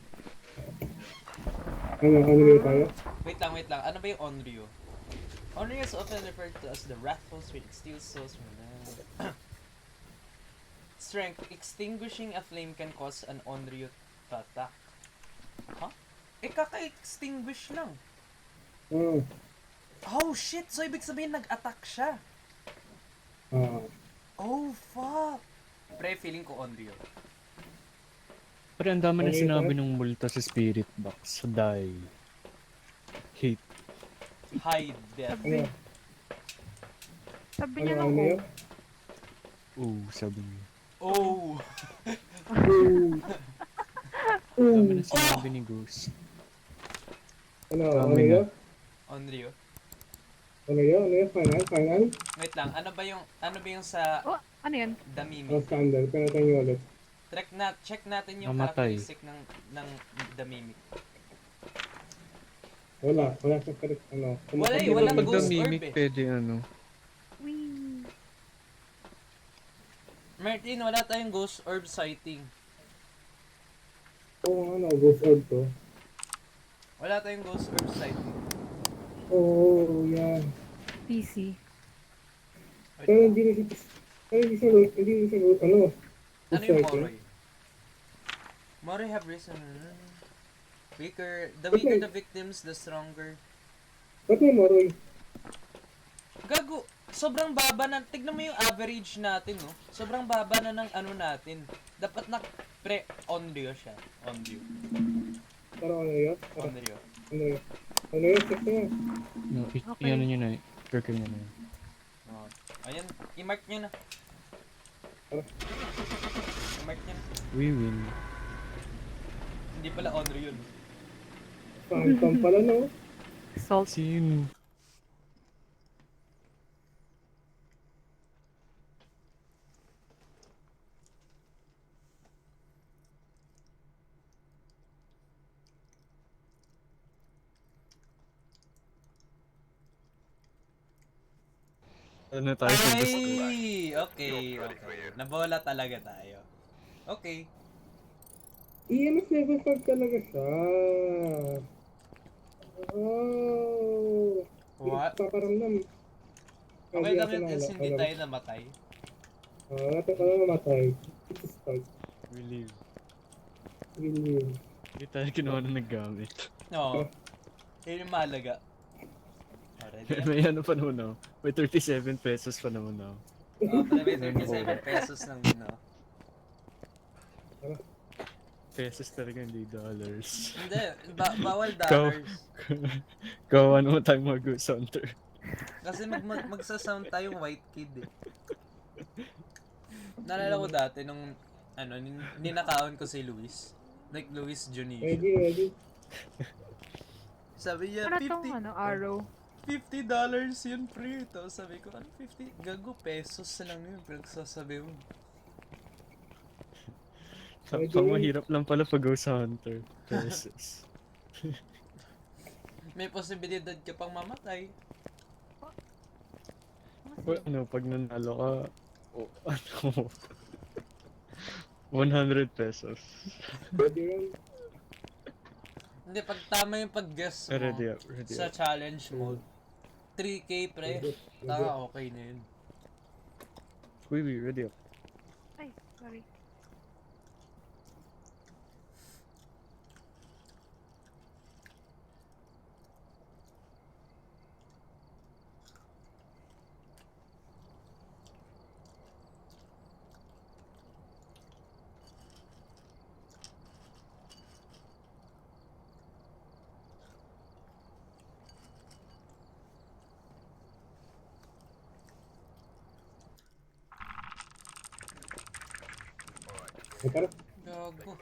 Ano, Onryo tayo? Wait lang. Ano ba yung Onryo? Onryo is often referred to as the wrathful spirit. Steals souls from them. Strength. Extinguishing a flame can cause an Onryo to attack. Huh? Kaka-extinguish lang. Oo. Oh shit! So ibig sabihin nag-attack siya. Oh fuck! Pre, feeling ko Onryo. Pero ang dami na Ano yun, sinabi pa? ng multo sa spirit box. Die. Hate. Hide death. Ano? sabi Ano, niya ano nung yun? Oh, sabi niya. Oh! Ang dami na sinabi ni Ghost. Ano, Dami ano yun? Onryo. Ano yun? Ano yun? Final? Wait lang, ano ba yung sa Oh, ano yan? Damimi? O, standard. Pero tayo ulit. Check natin yung Namatay. characteristic ng the Mimic. Wala sa correct, ano. Wala eh, Di ba walang pag ghost namimik, orb eh. pwede ano? Wee. Martin, wala tayong ghost orb sighting. Oo, ano, ghost orb to. Wala tayong ghost orb sighting. Oo, yan. PC. Wait Pero lang. hindi na siya, ano, Ano yung sighting. Moroy? Moroy have risen. The weaker the victims, the stronger. Ba't may Moroy? Gago, sobrang baba na. Tignan mo yung average natin, no? Sobrang baba na ng ano natin. Dapat na on-rio siya. On-rio. Parang ano yun? On-rio. Ano yun? Check mo. No, Okay. i-ano nyo na eh. Circle nyo na yun. Oh. Ayan, i-mark nyo na. I-mark nyo na. We win. Hindi pala on-rio yun. Phantom pala, no? Salt. Sino? Ano tayo sa gusto? Ay! Okay. Nabola talaga tayo. Okay. EMS level 5 talaga siya. Oh. What? Paparamdam. Okay lang yun is hindi tayo namatay. Natin ka na namatay. It's a start. Relieve. Really. Hindi tayo kinuha na naggamit. Oo. Yun yung mahalaga. Alright. May ano pa naman ako. May 37 pesos pa naman ako. Pala may 37 pesos lang din, no? Pesos talaga, hindi dollars. Hindi, bawal dollars. Gawa naman tayo mga Ghost Hunter. Kasi magsasound tayong white kid eh. Naalala ko dati nung ninakaon ko si Luis. Like Luis Junior. Ready. Sabi niya, Ano tong arrow? $50 yun pre. Tapos sabi ko, ano 50? Gago, pesos na lang yun. Pinagsasabi mo. Pang mahirap lang pala pag Ghost Hunter. Pesos. May posibilidad ka pang mamatay. Ano, pag nanalo ka, ano, 100 pesos. Ready yun. Hindi, pag tama yung pag-guess mo Ready up. sa challenge mode, 3K pre, okay na yun. Ready up. Ay, sorry. Tara. Gago.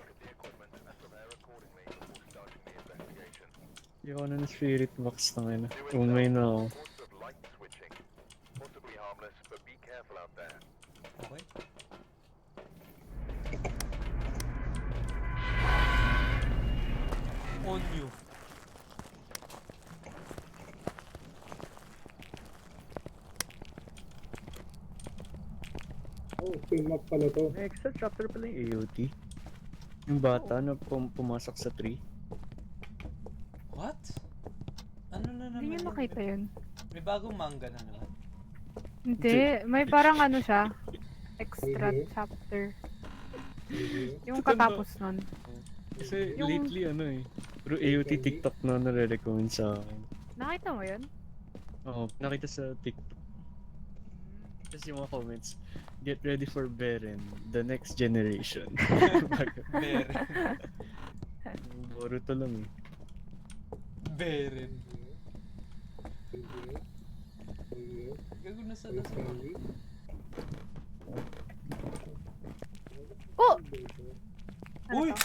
Hindi ako na ng spirit box na ngayon. Umay na ako. Reports of light switching. Possibly harmless, but be careful out there. Okay. On you. Oh, team up pala to. May extra chapter pala yung AOT. Yung bata na pumasok sa tree. What? Ano na naman Hindi niyo yun? nakita yun. May bagong manga na naman. Hindi. May parang ano siya. Extra Mhm. chapter. Mhm. Yung katapos nun. Kasi Yung- lately ano eh. Through AOT TikTok na nare-recommend sa akin. Nakita mo yun? Oo, nakita sa TikTok. Tapos yung mga comments, get ready for Beren, the next generation. Beren. Boruto lang eh. Beren. Mhm. Mhm. Gago na sa Mhm. Oh! Ano Uy! to?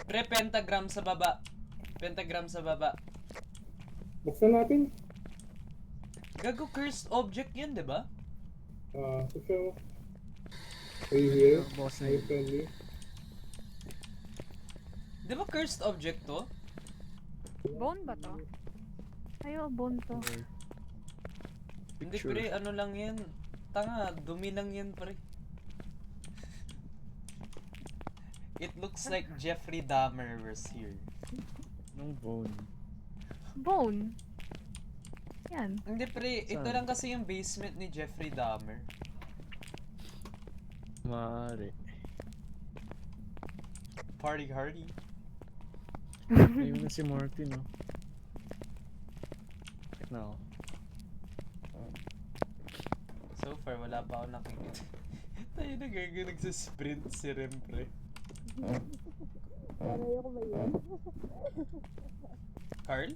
Pentagram sa baba. Pentagram sa baba. Buksan natin. Gago, cursed object yan, di ba? Buksan mo. Are you here? Boss Are you friendly? Di ba cursed object to? Bone ba to? Ayo, bone to. Hindi pre, ano lang yan. Tanga, dumi lang yan pre. It looks like Jeffrey Dahmer was here. Nung bone. Bone? Yan. Hindi pre, ito Saan? lang kasi yung basement ni Jeffrey Dahmer. Maaari. Party hardy. Ayun na si Morty, no? No. So far, wala pa ako nakikita. Tayo nagsisprint si Rem pre. Carl?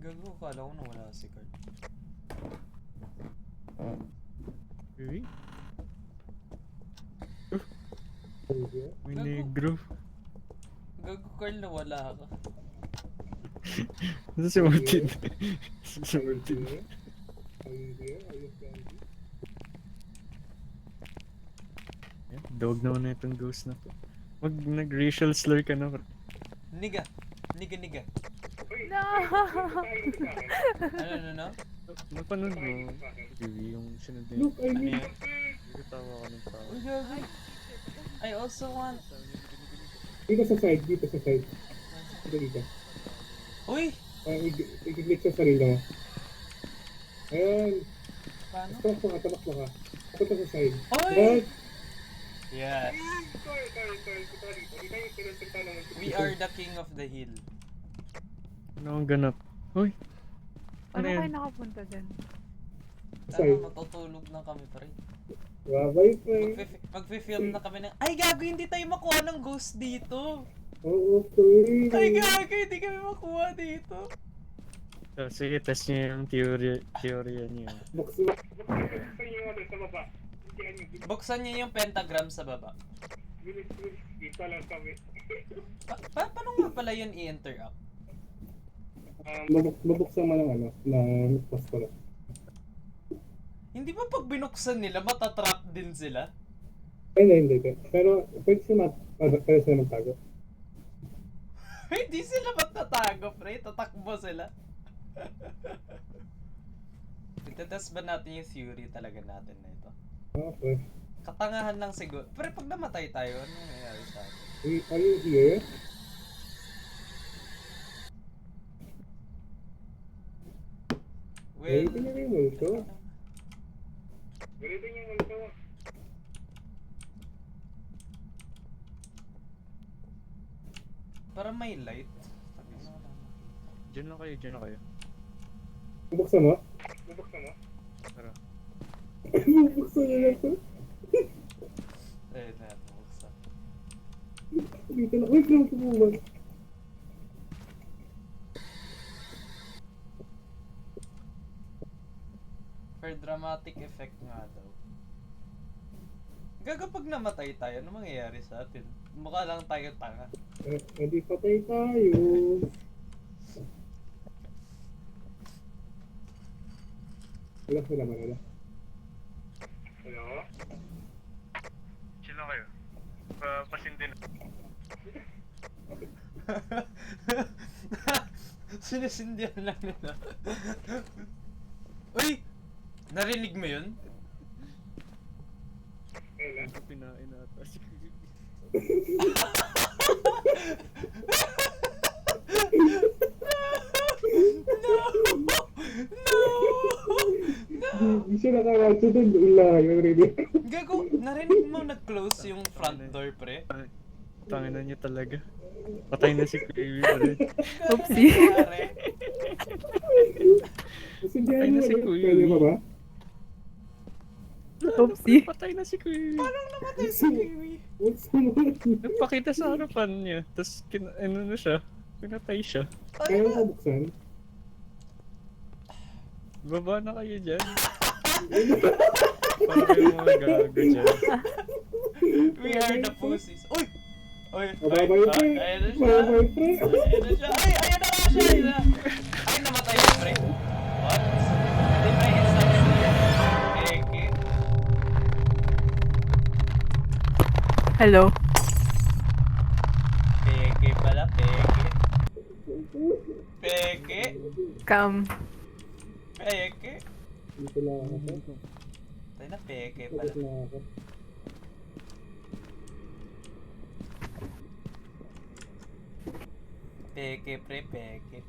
Gago, kala ko nawala si Carl. Really? Are you here? May Gago. negro. Gago, Carl, nawala ka. Ito si Morty. Si Are you Morty. here? Are you here? Are you friendly? Dog naman na itong ghost na to. Nag-racial slur ka na. Niga. Niga. No! Ano? Napanood mo, Kiwi, yung sinunod niya. Look, I Ano need yan? Nagkatawa ka ng tao. Uy, gago. I also want... dito sa side, dito sa side. Dito. Uy! I-click sa sarili mo. Ayan. Paano? Tapak mo ka. Punta sa side. Oy! Right? Yes. Sorry. We are the king of the hill. Ano ang ganap? Uy! Ano Ano yan? kayo nakapunta dyan? Side. Matutulog na kami pre. Bye-bye, friend. Magfi-film na kami ng... Ay gago, hindi tayo makuha ng ghost dito. Oo, okay. Ay gago, hindi kami makuha dito. So, sige, test niyo yung teorya niyo. Buksan niyo yung sa baba. Buksan niyo yung pentagram sa baba. Dito lang kami. Paano nga pala yun i-interact? Mabuksan mo ng ng phosphorus. Hindi ba pag binuksan nila, matatrap din sila? Ay, hindi. Pero, pwede sila magtago. Hindi sila matatago, pre. Tatakbo sila. Itetest ba natin yung theory talaga natin na ito? Okay. Katangahan lang siguro. Pre, pag namatay tayo, ano nangyayari sa atin? Are you here? Well, Ganito niyo yung multo. Ganito niyo yung multo. para may light. Diyan lang kayo. Bubuksan mo? Tara. Bubuksan niyo lang to. Ayun na, buksan. Dito na. Uy, grabe po ba? For dramatic effect nga daw. Gaga pag namatay tayo, ano mangyayari sa atin? Mukha lang tayo tanga. Hindi patay tayo. Wala sila Manila. Hello? Chill lang kayo. Pasindi na. Sinisindihan lang nila. Uy! Narinig mo yun? Pinain ata si Hindi siya nakakatsa doon. Ilayo rin. Gago, narinig mo nag-close yung front door, pre? Tangina niya talaga. Patay na si Kiwi ulit. Oopsie. Pare. Nasindihan Patay na mo si ulit. Kuya. Pwede pa ba? Oopsie. Patay na si Kiwi. Parang namatay si Kiwi. Buksan mo. Nagpakita sa harapan niya. Tapos ano na siya. Pinatay siya. Kaya mo buksan? Baba na kayo dyan. Para kayong mga gago dyan. We are the pussies. Uy! Uy! Mababa yung pre. Ayan na siya. Mababa yung pre. Ayan na siya. Ay! Ayan na nga siya! Ayan na. Ay, namatay yung pre. What? Hindi, pre. It's not clear. Hello? Peke pala, peke. Peke. Come. Peke. Dito na ako. Tayo na, peke Dito pala. na ako. Peke, pre, peke.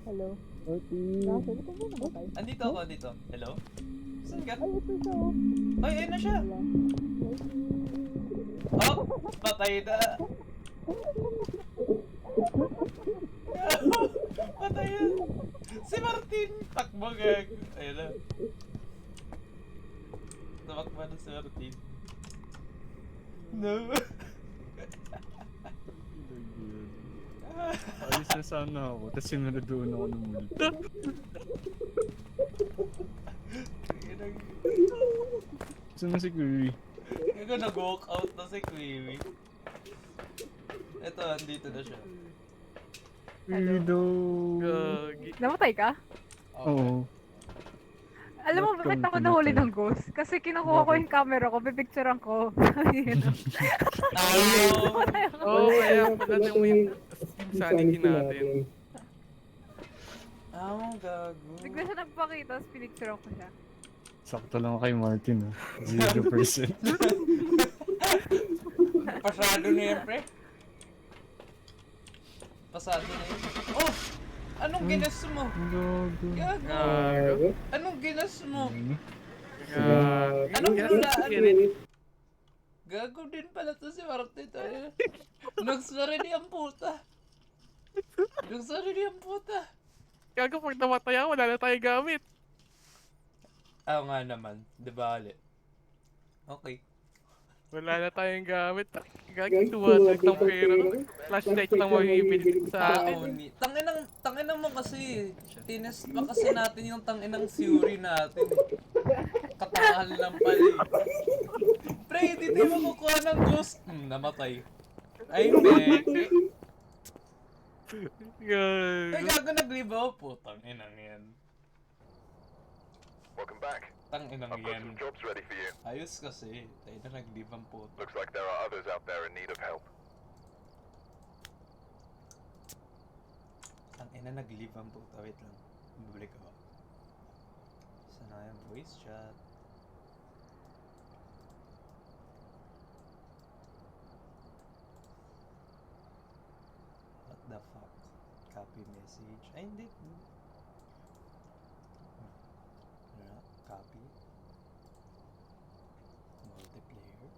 Hello. Andito ako, andito. Hello? Saan ka? Ay, ayun na siya. Oh, patay na. Patay na. Si Martin. Takbo gag. Ayun na. Tumakbo na si Martin. No. Alis na sana ako, tapos sinunod doon ako ng multo. Saan na si Curry? Ikaw nag-walk out na si Kiwi. Ito, andito na siya. Curry daw. Gagi. Namatay ka? Oo. Alam mo, Ba't bakit kang ako nahuli pinatay? ng ghost? Kasi kinukuha ko yung camera ko, pipicturean ko. Yun. Oo, kaya pala mo yung sanity natin. Gago. Bigla siya nagpakita, tapos pinicturean ko siya. Sakto lang kay Martin, 0%. Pasado na yan, pre. Pasado na yun. Oh! Anong ginas mo? Gago. Gago. Gago. Anong ginas mo? Gagi. Anong Gagi. lulaan? Gago din pala to si Martin. Nagsarili ang puta. Nagsarili ang puta. Gago, pag namatay ako, wala na tayong gamit. Oo nga naman. Di ba ulit? Okay. Wala na tayong gamit. Gagi, Guys, 200 ng tuwag pera. dito. Flashlight lang mabibili sa atin. Tanginang mo kasi. Tinest pa kasi natin yung tanginang theory natin. Katangahan lang pala eh. Pre, hindi tayo makukuha ng ghost. Namatay. Ay, peke. Ay, Gago. gago nag-leave ako po. Tanginang yan. Welcome back. Tanginang I've got yan. some jobs ready for you. Ayos kasi. Tayo na nag-leave ang po. Looks like there are others out there in need of help. Tangina nag-leave ang po. Wait lang. Bubalik ako. Saan na yung voice chat? What the fuck? Copy message. Ay, hindi. Copy. Multiplayer.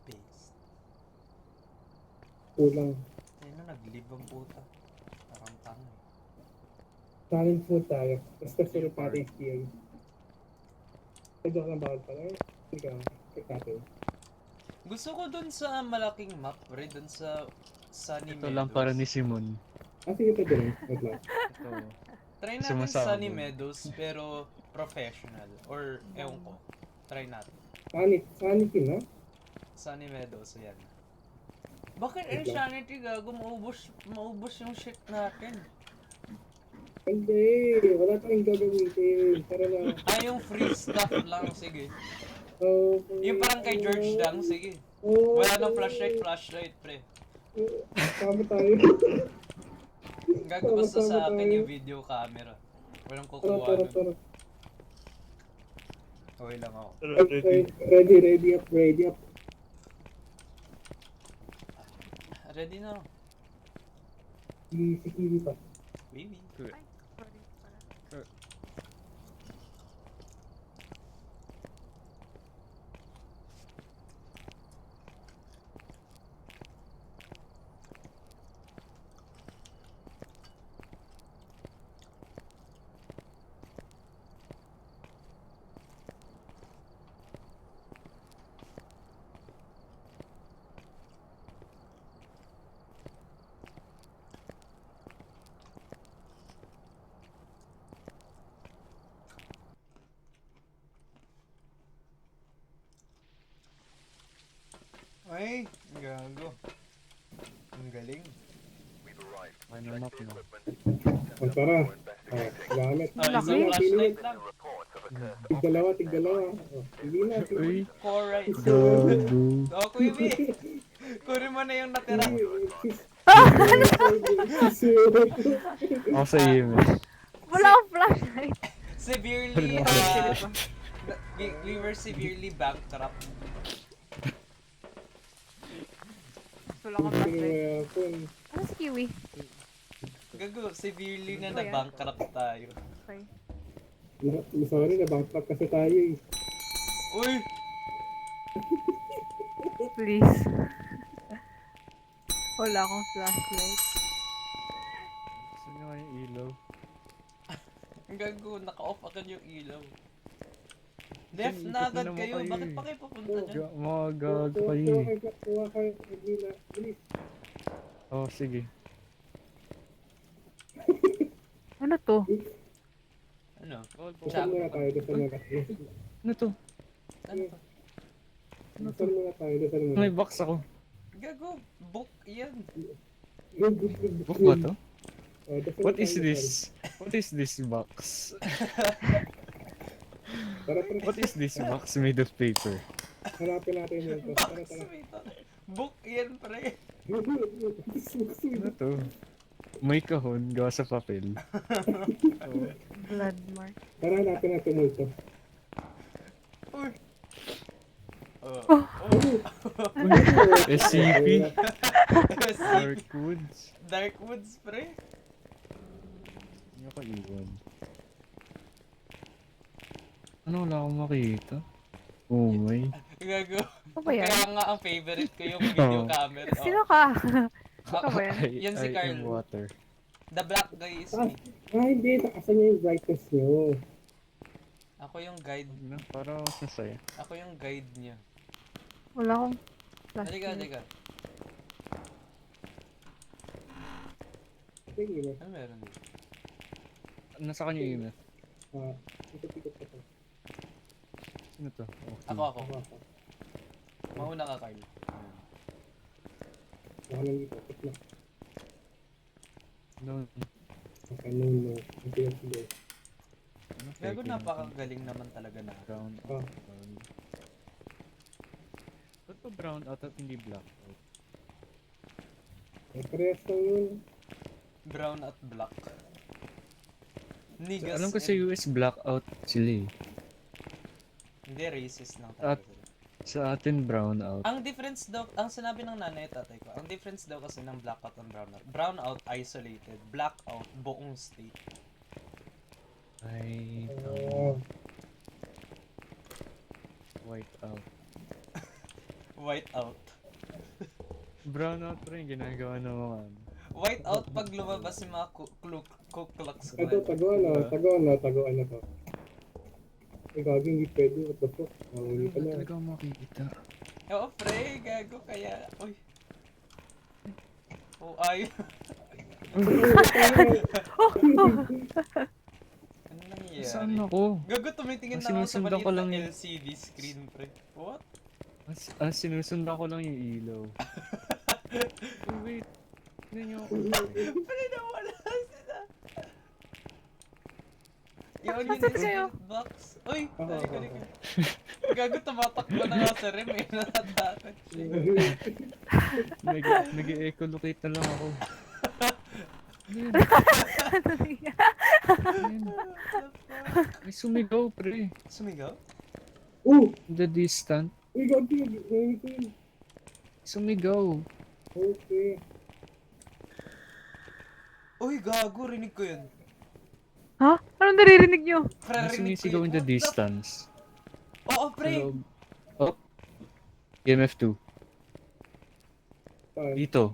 Paste. Kulang. Ayun na, nag-leave ang puta. Parang tanga eh. Challenge mo tayo. Basta sila pati SPA. Medyo ka lang bawal pala. Hindi ka. Check natin. Gusto ko dun sa malaking map, pre, dun sa Sunny Ito Meadows. lang para ni Simon. Sige pa din. Wait lang. Ito. Try natin Sumasabog. Sunny Meadows, pero professional. Or, ewan ko. Try natin. Sanity, no? Sunny Meadows, ayan. Bakit Wait lang. Insanity, gago? Maubos yung shit natin. Hindi. Wala tayong gagamitin. Tara na. Yung free stuff lang, sige. Oh, Yung parang kay George lang, sige. oh, Wala nang flashlight, pre. Tama tayo. Gago basta sa akin yung video camera. Walang Tara, kukuha tara, nun. tara. Okay lang ako. Ready up, ready up. Ready na ako. Si Kiwi pa. Baby. Ay, sorry pala. Ay, gago. Ang galing. We've arrived. Ano map no? Equipment. Tara. Gamit. Isang Laki. flashlight lang. Reports of Tig-dalawa. Oh, hindi na. Uy, Alright. gago. Oh, Kuya B. Kunin mo na yung natira. Ako sa EMS. Wala akong flashlight. Severely, Wala we were severely bankrupt. Wala akong flashlight. Kung Ano si Kiwi? Gago, severely na Ano yan? na-bankrupt tayo. Okay. sorry, na-bankrupt kasi tayo eh. Uy! Please. Wala akong flashlight. Gusto niyo yung ilaw? Gago, naka-off agad yung ilaw. Left Ikot na agad naman kayo. kayo Bakit eh. pa kayo papunta dyan? Mga gago kayo eh. Kuha kayo, Gila. Bilis. Oh, sige. Ano to? Ano? Dasal muna tayo, dasal muna. Ano to? Ano to? Dasal muna tayo, dasal muna. May box ako. Gago, book yan. Book ba to? Oh, dasal What tayo, is dasal. this? What is this box? Tara, What is this box made of paper? hanapin natin yun. Tara, Box, tara. wait. Book yan, pre. Ano to? May kahon, gawa sa papel. Oh. Blood mark. Tara, hanapin natin multo. Uy. Oh. SCP? Dark Darkwoods? Darkwoods, pre. Hindi ako iwan. Ano, wala akong makita? Oh my. Gago. Ano ba yan? Kaya nga ang favorite ko yung video Oh. camera. Sino ka? Ikaw ba yan? Yan si I Carl. am water. The black guy is me. Hindi, nakasan niya yung brightness niyo. Ako yung guide. Ano, parang mas masaya. Ako yung guide niya. Wala akong Halika, flashlight. halika. Sige na. Ano meron dito? Nasa kanya yung email. Ikot-ikot ka pa. Sino to? Okay. Ako. Ako. Mauna ka, Carl. Baka lang dito. Ikot na. No. Okay, no. Sige. Ano, Gago, peke napakagaling naman talaga na. Brown Oh. out. Ba't pa brown out at hindi black out? Parehas lang yun. Brown at black. Niggas. Alam ko sa US black out sila eh. Hindi, racist lang talaga sila. Sa atin brown out. Ang difference daw, ang sinabi ng nanay at tatay ko, ang difference daw kasi ng blackout and brownout. Brownout, isolated. Blackout, buong state. Ay, Oh. white out. White out. Brown out pa rin ginagawa ng mga ano. White out pag lumabas yung mga Ku Klux Ito, Klan. tago ano to. Ikaw, hindi pwede. What the fuck? Hindi Wala pala. talaga ako makikita. Oo, pre, gago kaya. Uy. Oh, ay. Ano nangyayari? Saan ako? Gago, tumitingin Ah, na ako sa sinusundan maliit ko lang na yun. LCD screen, pre. What? Sinusundan ko lang yung ilaw. Oh, wait. Tignan niyo ako. Pre, nawala sila. Yun yung Nasaan kayo? spirit box. Uy, Oo, halika, oo, halika. Gago, tumatakbo na nga sa rim eh. Natatakot siya. Nag-e-ecolocate na lang ako. Ayan, Ano yan? ayan. May sumigaw, pre. Sumigaw? In the distant. Ikaw, hindi. Sumigaw. Okay. Uy, gago, rinig ko yun. Ha? Anong naririnig nyo? Pre, May rinig ko sumisigaw yun. in the What the- distance. Oo, pre. Hello. Oh. EMF2. Saan? Dito.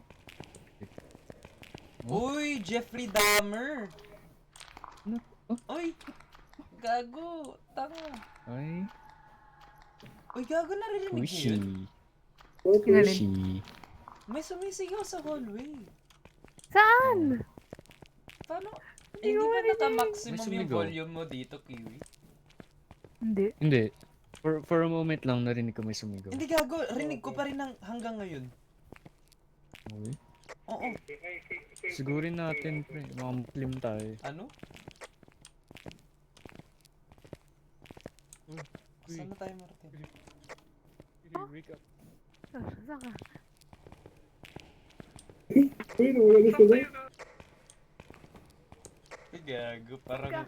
Uy, Jeffrey Dahmer. Ano? Oh. Uy, gago, tanga. Ay. Uy, gago, narinig niyo Wishy. yun? Okay. Wishy. May sumisigaw sa hallway. Saan? Paano? Hindi Hindi ko ba marinig. naka-maximum May yung sumigaw. volume mo dito, Kiwi? Hindi. Hindi. For a moment lang narinig ko may sumigaw. Hindi, gago, rinig ko pa rin hanggang ngayon. Okay. Oo. Sigurin natin, pre. Mga Muslim tayo. Ano? Saan na tayo, Martin? Wake up. Saan ka? Uy, nawala na sila. Ay, gago. Parang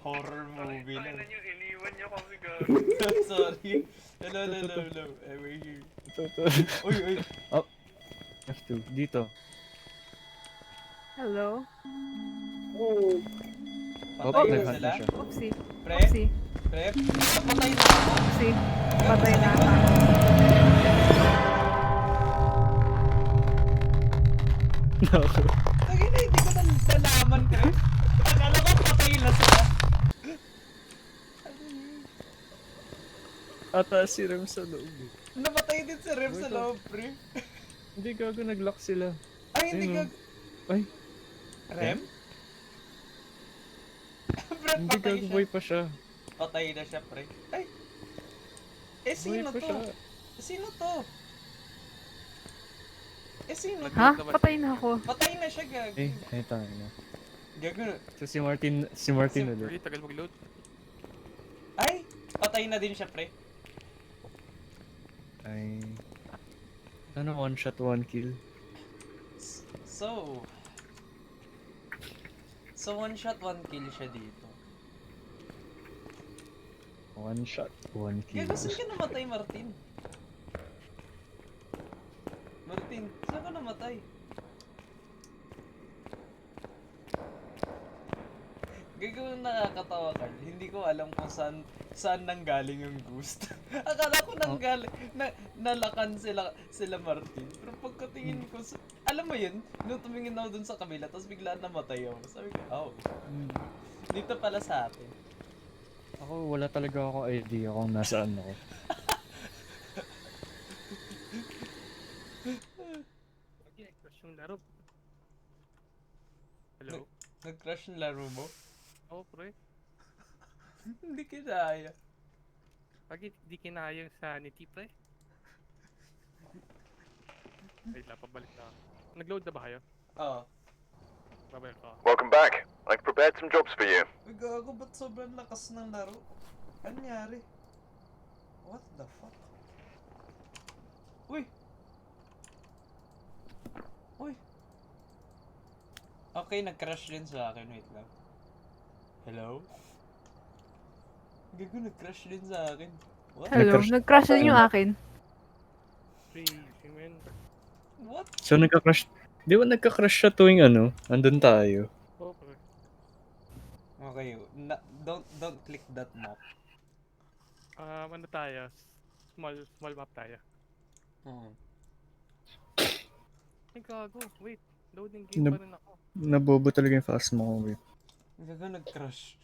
horror movie lang. Iniwan niyo kami Sorry. Hello. We're here. Ito. Uy. F2. Dito. Hello? Oh, Patay na nag-hunt sila? siya. Oopsie. Pre? Oopsie. Pre? Patay na ako. Oopsie. Patay na ata. Tagay na, hindi ko nalaman, pre. Akala ko patay na sila. Ata si Rem sa loob. Namatay din si Rem sa Wait, loob, pre. Hindi, gago, nag-lock sila. Ay, hindi Ayun, ka... Ay, Rem? Pre, hindi, patay gago, siya. boy pa siya. Patay na siya, pre. Ay! Boy Sino pa to? siya. Sino to? Sino to? Ha? Patay na ako. Patay na siya, gag. Ay, tayo na. Gago. So si Martin ulit. Tagal mag-load. Ay! Patay na din siya, pre. Ay, ano, one shot, one kill. So, one shot, one kill siya dito. One shot, one kill. Gago, saan ka namatay, Martin? Martin, saan ka namatay? Gago, nakakatawa ka. Hindi ko alam kung saan nanggaling yung ghost. Akala ko nanggaling, nalakan sila Martin. Pero pagkatingin ko, alam mo yun, nung tumingin ako dun sa kabila, tapos bigla namatay ako. Sabi ko, oh, dito pala sa atin. Ako, wala talaga akong idea kung nasaan ako. Okay, crush yung laro. Hello? Nag-crash yung laro mo? Oo, pre. Hindi kinaya. Bakit di kinaya yung sanity, pre? Wait lang, pabalik na ako. Nag-load na ba kayo? Oo. Babalik ako. Welcome back. I've prepared some jobs for you. Uy, gago, ba't sobrang lakas ng laro? Ano nangyari? What the fuck? Uy! Okay, nag-crash din sa akin. Wait lang. Hello? Gago, nag-crash din sa akin. What? Hello? Nag-crash- Nag-crash din yung akin. Crazy, man. What? So nagka-crash, di ba nagka-crash siya tuwing ano, andun tayo. Oo, pre. Okay, don't click that map. Ano tayo? Small map tayo. Oo. Ay, gago. Wait. Loading game pa rin ako. Nabobo talaga yung fast mo. Wait. Gago, nag-crash.